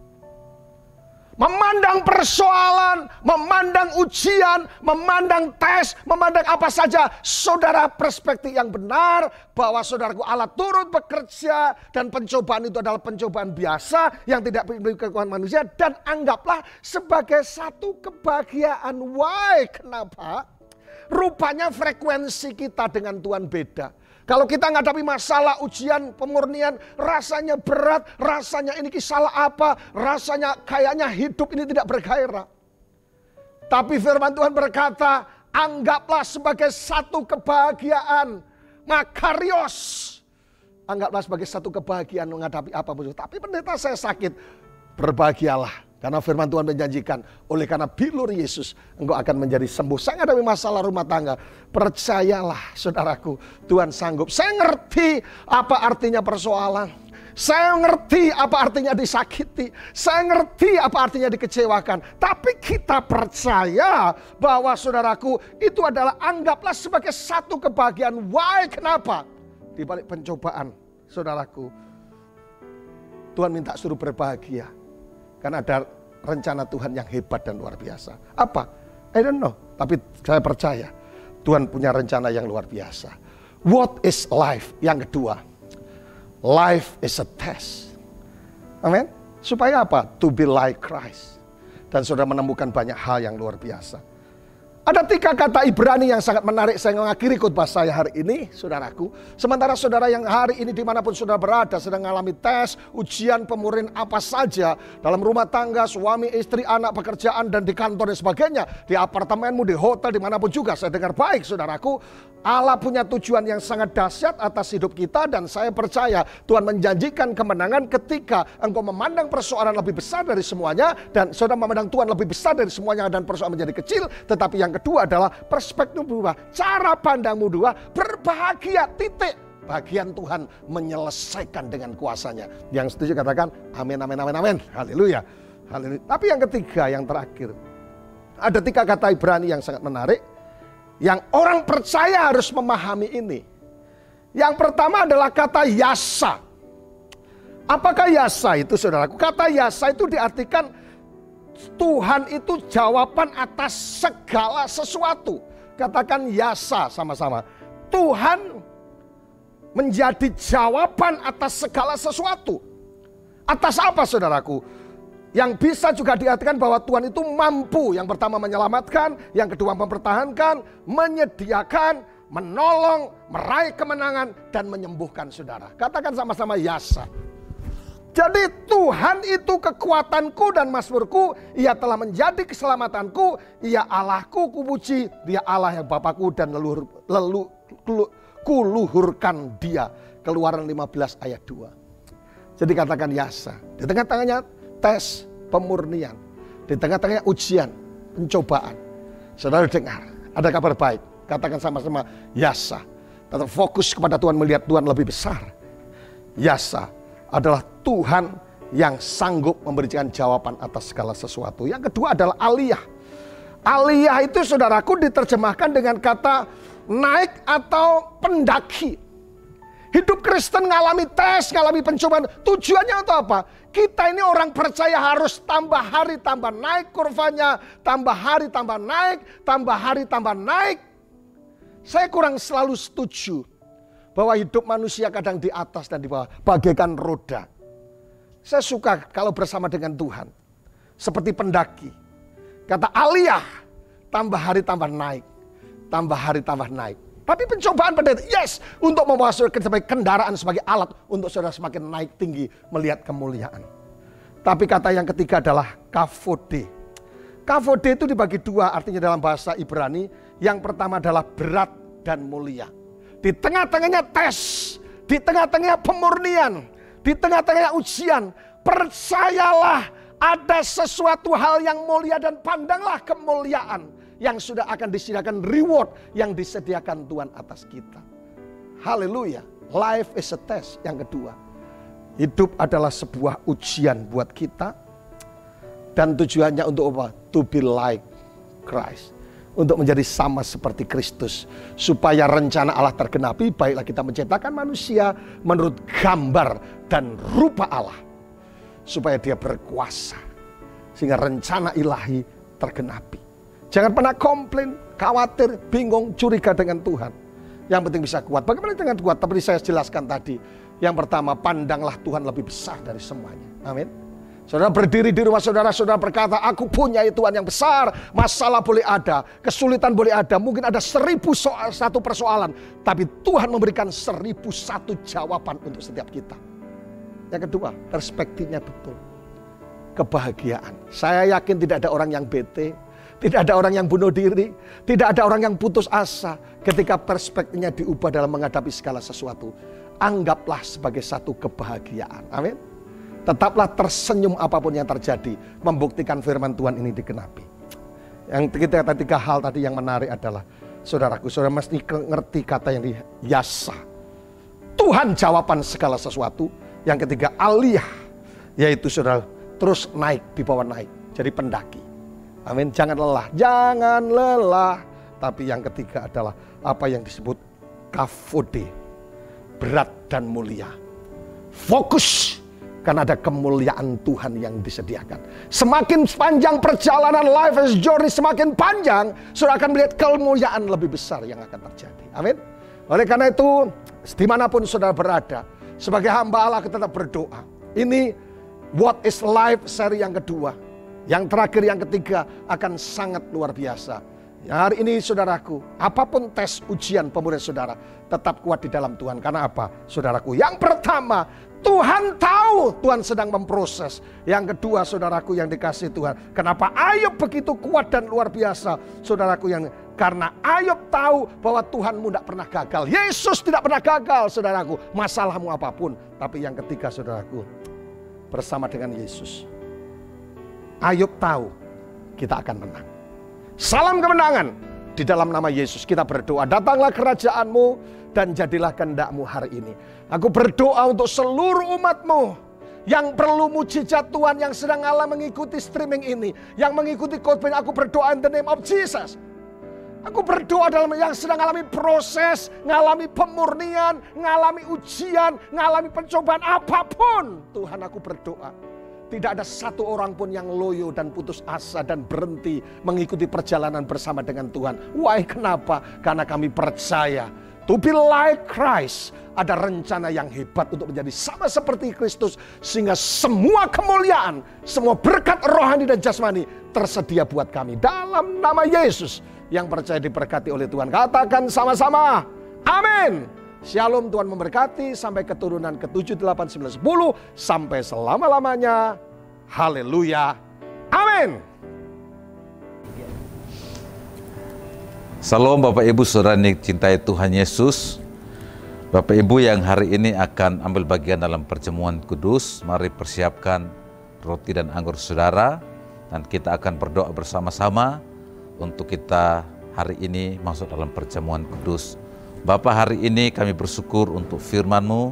Memandang persoalan, memandang ujian, memandang tes, memandang apa saja. Saudara, perspektif yang benar bahwa saudaraku Allah turut bekerja dan pencobaan itu adalah pencobaan biasa yang tidak memiliki kekuatan manusia. Dan anggaplah sebagai satu kebahagiaan. Why? Kenapa? Rupanya frekuensi kita dengan Tuhan beda. Kalau kita menghadapi masalah, ujian, pemurnian, rasanya berat, rasanya ini salah apa, rasanya kayaknya hidup ini tidak bergairah. Tapi firman Tuhan berkata, anggaplah sebagai satu kebahagiaan, makarios. Anggaplah sebagai satu kebahagiaan menghadapi apapun. Tapi pendeta saya sakit, berbahagialah. Karena firman Tuhan menjanjikan, oleh karena bilur Yesus, engkau akan menjadi sembuh. Saya menghadapi masalah rumah tangga, percayalah saudaraku, Tuhan sanggup. Saya ngerti apa artinya persoalan. Saya ngerti apa artinya disakiti. Saya ngerti apa artinya dikecewakan. Tapi kita percaya bahwa saudaraku, itu adalah anggaplah sebagai satu kebahagiaan. Why? Kenapa? Di balik pencobaan, saudaraku, Tuhan minta suruh berbahagia. Karena ada rencana Tuhan yang hebat dan luar biasa. Apa? I don't know. Tapi saya percaya Tuhan punya rencana yang luar biasa. What is life? Yang kedua, life is a test. Amin. Supaya apa? To be like Christ. Dan saudara menemukan banyak hal yang luar biasa. Ada 3 kata Ibrani yang sangat menarik. Saya mengakhiri khotbah saya hari ini, saudaraku. Sementara saudara yang hari ini dimanapun saudara berada, sedang mengalami tes, ujian, pemurnian apa saja. Dalam rumah tangga, suami, istri, anak, pekerjaan, dan di kantor dan sebagainya. Di apartemenmu, di hotel, dimanapun juga. Saya dengar baik, saudaraku. Allah punya tujuan yang sangat dahsyat atas hidup kita. Dan saya percaya Tuhan menjanjikan kemenangan ketika engkau memandang persoalan lebih besar dari semuanya. Dan saudara memandang Tuhan lebih besar dari semuanya dan persoalan menjadi kecil. Tetapi yang kedua adalah perspektif berubah. Cara pandangmu dua, berbahagia, titik. Bagian Tuhan menyelesaikan dengan kuasanya. Yang setuju katakan amin, amin, amin, amin. Haleluya. Haleluya. Tapi yang ketiga, yang terakhir. Ada 3 kata Ibrani yang sangat menarik. Yang orang percaya harus memahami ini. Yang pertama adalah kata yasa. Apakah yasa itu, saudaraku? Kata yasa itu diartikan Tuhan itu jawaban atas segala sesuatu. Katakan yasa sama-sama. Tuhan menjadi jawaban atas segala sesuatu. Atas apa, saudaraku? Yang bisa juga diartikan bahwa Tuhan itu mampu. Yang pertama menyelamatkan, yang kedua mempertahankan, menyediakan, menolong, meraih kemenangan, dan menyembuhkan saudara. Katakan sama-sama yasa. Jadi Tuhan itu kekuatanku dan mazmurku, Ia telah menjadi keselamatanku, Ia Allahku kupuji, Dia Allah yang Bapakku dan kuluhurkan Dia. Keluaran 15 ayat 2. Jadi katakan yasa. Di tengah-tengahnya tes, pemurnian. Di tengah-tengahnya ujian, pencobaan. Saudara dengar, ada kabar baik. Katakan sama-sama yasa. Tetap fokus kepada Tuhan, melihat Tuhan lebih besar. Yasa adalah Tuhan yang sanggup memberikan jawaban atas segala sesuatu. Yang kedua adalah aliyah. Aliyah itu, saudaraku, diterjemahkan dengan kata naik atau pendaki. Hidup Kristen ngalami tes, ngalami pencobaan. Tujuannya untuk apa? Kita ini orang percaya harus tambah hari tambah naik kurvanya. Tambah hari tambah naik, tambah hari tambah naik. Saya kurang selalu setuju bahwa hidup manusia kadang di atas dan di bawah. Bagaikan roda. Saya suka kalau bersama dengan Tuhan. Seperti pendaki. Kata aliyah, tambah hari tambah naik. Tambah hari tambah naik. Tapi pencobaan pendeta, yes, untuk membawa saudara sebagai kendaraan, sebagai alat untuk saudara semakin naik tinggi melihat kemuliaan. Tapi kata yang ketiga adalah kavode. Kavode itu dibagi 2 artinya dalam bahasa Ibrani. Yang pertama adalah berat dan mulia. Di tengah-tengahnya tes, di tengah-tengahnya pemurnian, di tengah-tengahnya ujian, percayalah ada sesuatu hal yang mulia dan pandanglah kemuliaan yang sudah akan disediakan, reward yang disediakan Tuhan atas kita. Haleluya. Life is a test. Yang kedua, hidup adalah sebuah ujian buat kita. Dan tujuannya untuk apa? To be like Christ. Untuk menjadi sama seperti Kristus. Supaya rencana Allah tergenapi, baiklah kita menciptakan manusia menurut gambar dan rupa Allah. Supaya dia berkuasa. Sehingga rencana ilahi tergenapi. Jangan pernah komplain, khawatir, bingung, curiga dengan Tuhan. Yang penting bisa kuat. Bagaimana dengan kuat? Tapi saya jelaskan tadi. Yang pertama, pandanglah Tuhan lebih besar dari semuanya. Amin. Saudara berdiri di rumah saudara, saudara berkata, aku punya Tuhan yang besar. Masalah boleh ada, kesulitan boleh ada, mungkin ada 1001 persoalan. Tapi Tuhan memberikan 1001 jawaban untuk setiap kita. Yang kedua, perspektifnya betul. Kebahagiaan. Saya yakin tidak ada orang yang bete, tidak ada orang yang bunuh diri, tidak ada orang yang putus asa. Ketika perspektifnya diubah dalam menghadapi segala sesuatu, anggaplah sebagai satu kebahagiaan. Amin. Tetaplah tersenyum apapun yang terjadi, membuktikan firman Tuhan ini digenapi. Yang ketiga hal tadi yang menarik adalah, saudaraku, saudara mesti ngerti kata yang yasa. Tuhan jawaban segala sesuatu. Yang ketiga aliyah, yaitu saudara terus naik, dibawa naik, jadi pendaki. Amin. Jangan lelah, jangan lelah. Tapi yang ketiga adalah apa yang disebut kavode, berat dan mulia. Fokus. Karena ada kemuliaan Tuhan yang disediakan. Semakin panjang perjalanan life as journey, semakin panjang, saudara akan melihat kemuliaan lebih besar yang akan terjadi. Amin. Oleh karena itu, dimanapun saudara berada, sebagai hamba Allah kita tetap berdoa. Ini What is Life seri yang kedua. Yang terakhir, yang ketiga akan sangat luar biasa. Hari ini saudaraku, apapun tes ujian pemulihan saudara, tetap kuat di dalam Tuhan. Karena apa saudaraku? Yang pertama, Tuhan tahu Tuhan sedang memproses. Yang kedua saudaraku yang dikasih Tuhan, kenapa Ayub begitu kuat dan luar biasa saudaraku, karena Ayub tahu bahwa Tuhanmu tidak pernah gagal. Yesus tidak pernah gagal saudaraku, masalahmu apapun. Tapi yang ketiga saudaraku, bersama dengan Yesus, Ayub tahu kita akan menang. Salam kemenangan. Di dalam nama Yesus kita berdoa, datanglah kerajaan-Mu dan jadilah kehendak-Mu hari ini. Aku berdoa untuk seluruh umat-Mu yang perlu mujizat Tuhan, yang sedang mengikuti streaming ini, yang mengikuti khotbah. Aku berdoa in the name of Jesus. Aku berdoa dalam yang sedang mengalami proses, mengalami pemurnian, mengalami ujian, mengalami pencobaan apapun. Tuhan, aku berdoa, tidak ada satu orang pun yang loyo dan putus asa dan berhenti mengikuti perjalanan bersama dengan Tuhan. Why? Kenapa? Karena kami percaya to be like Christ, ada rencana yang hebat untuk menjadi sama seperti Kristus. Sehingga semua kemuliaan, semua berkat rohani dan jasmani tersedia buat kami. Dalam nama Yesus yang percaya diberkati oleh Tuhan. Katakan sama-sama, amin. Shalom, Tuhan memberkati sampai keturunan ke-7, 8, 9, 10 sampai selama-lamanya. Haleluya. Amin. Salam Bapak Ibu Saudara yang cintai Tuhan Yesus. Bapak Ibu yang hari ini akan ambil bagian dalam perjamuan kudus, mari persiapkan roti dan anggur saudara, dan kita akan berdoa bersama-sama untuk kita hari ini masuk dalam perjamuan kudus. Bapa, hari ini kami bersyukur untuk firman-Mu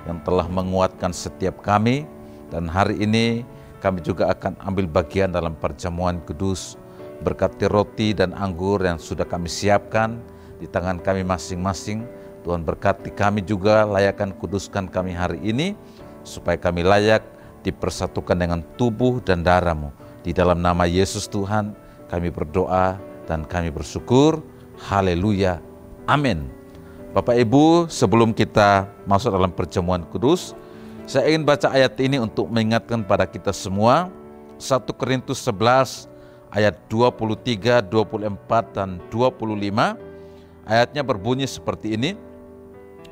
yang telah menguatkan setiap kami, dan hari ini kami juga akan ambil bagian dalam perjamuan kudus. Berkati roti dan anggur yang sudah kami siapkan di tangan kami masing-masing. Tuhan berkati kami juga, layakkan kuduskan kami hari ini, supaya kami layak dipersatukan dengan tubuh dan darah-Mu. Di dalam nama Yesus Tuhan kami berdoa dan kami bersyukur. Haleluya. Amin. Bapak Ibu, sebelum kita masuk dalam perjamuan kudus, saya ingin baca ayat ini untuk mengingatkan pada kita semua. 1 Korintus 11 ayat 23, 24 dan 25. Ayatnya berbunyi seperti ini.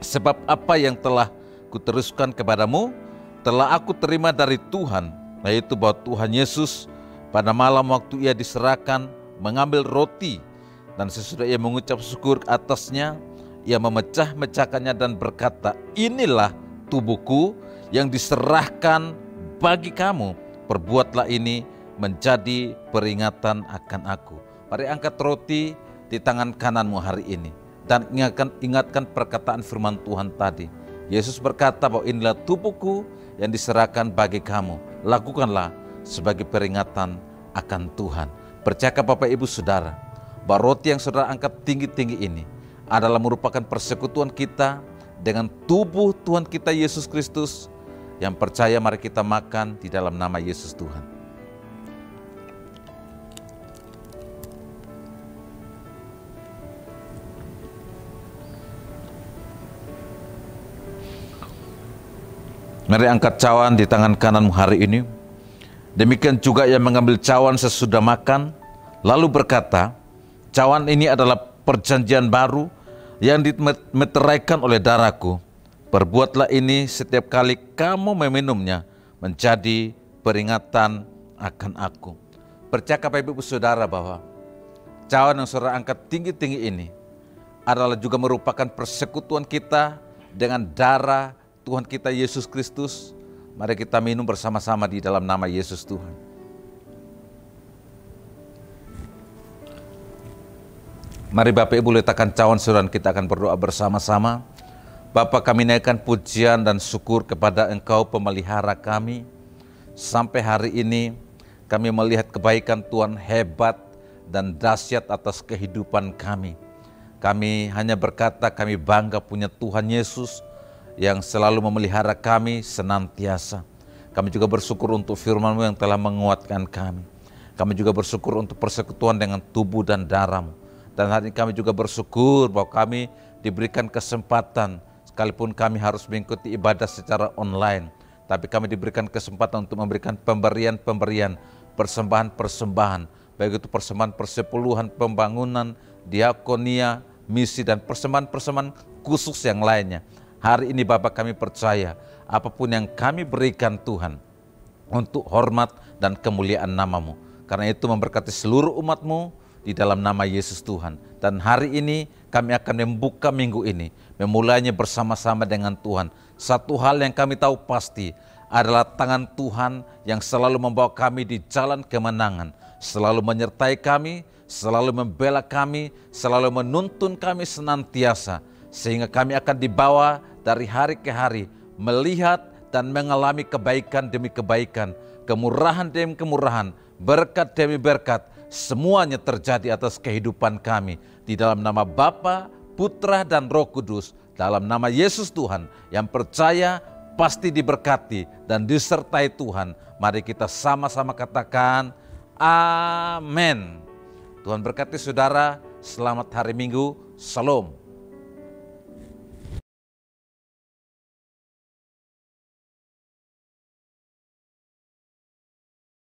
Sebab apa yang telah kuteruskan kepadamu telah aku terima dari Tuhan, yaitu bahwa Tuhan Yesus pada malam waktu Ia diserahkan mengambil roti, dan sesudah Ia mengucap syukur atasnya, Ia memecah-mecahkannya dan berkata, inilah tubuhku yang diserahkan bagi kamu. Perbuatlah ini menjadi peringatan akan aku. Mari angkat roti di tangan kananmu hari ini. Dan ingatkan perkataan firman Tuhan tadi. Yesus berkata bahwa inilah tubuhku yang diserahkan bagi kamu. Lakukanlah sebagai peringatan akan Tuhan. Percaya Bapak Ibu Saudara, bahwa roti yang saudara angkat tinggi-tinggi ini adalah merupakan persekutuan kita dengan tubuh Tuhan kita Yesus Kristus. Yang percaya mari kita makan di dalam nama Yesus Tuhan. Mari angkat cawan di tangan kananmu hari ini. Demikian juga ia mengambil cawan sesudah makan, lalu berkata, cawan ini adalah perjanjian baru yang dimeteraikan oleh darahku. Perbuatlah ini setiap kali kamu meminumnya, menjadi peringatan akan aku. Percaya Bapak Ibu Saudara bahwa cawan yang saudara angkat tinggi-tinggi ini adalah juga merupakan persekutuan kita dengan darah Tuhan kita Yesus Kristus. Mari kita minum bersama-sama di dalam nama Yesus Tuhan. Mari Bapak Ibu letakkan cawan saudara, kita akan berdoa bersama-sama. Bapa, kami naikkan pujian dan syukur kepada Engkau pemelihara kami. Sampai hari ini kami melihat kebaikan Tuhan hebat dan dahsyat atas kehidupan kami. Kami hanya berkata kami bangga punya Tuhan Yesus yang selalu memelihara kami senantiasa. Kami juga bersyukur untuk firman-Mu yang telah menguatkan kami. Kami juga bersyukur untuk persekutuan dengan tubuh dan darah-Mu. Dan hari ini kami juga bersyukur bahwa kami diberikan kesempatan, sekalipun kami harus mengikuti ibadah secara online, tapi kami diberikan kesempatan untuk memberikan pemberian-pemberian, persembahan-persembahan, baik itu persembahan persepuluhan, pembangunan, diakonia, misi, dan persembahan-persembahan khusus yang lainnya. Hari ini Bapak, kami percaya apapun yang kami berikan Tuhan untuk hormat dan kemuliaan nama-Mu. Karena itu memberkati seluruh umat-Mu di dalam nama Yesus Tuhan. Dan hari ini kami akan membuka minggu ini, memulainya bersama-sama dengan Tuhan. Satu hal yang kami tahu pasti adalah tangan Tuhan yang selalu membawa kami di jalan kemenangan, selalu menyertai kami, selalu membela kami, selalu menuntun kami senantiasa, sehingga kami akan dibawa dari hari ke hari, melihat dan mengalami kebaikan demi kebaikan, kemurahan demi kemurahan, berkat demi berkat, semuanya terjadi atas kehidupan kami. Di dalam nama Bapa, Putra, dan Roh Kudus, dalam nama Yesus Tuhan, yang percaya pasti diberkati dan disertai Tuhan. Mari kita sama-sama katakan, amin. Tuhan berkati saudara, selamat hari Minggu, Shalom.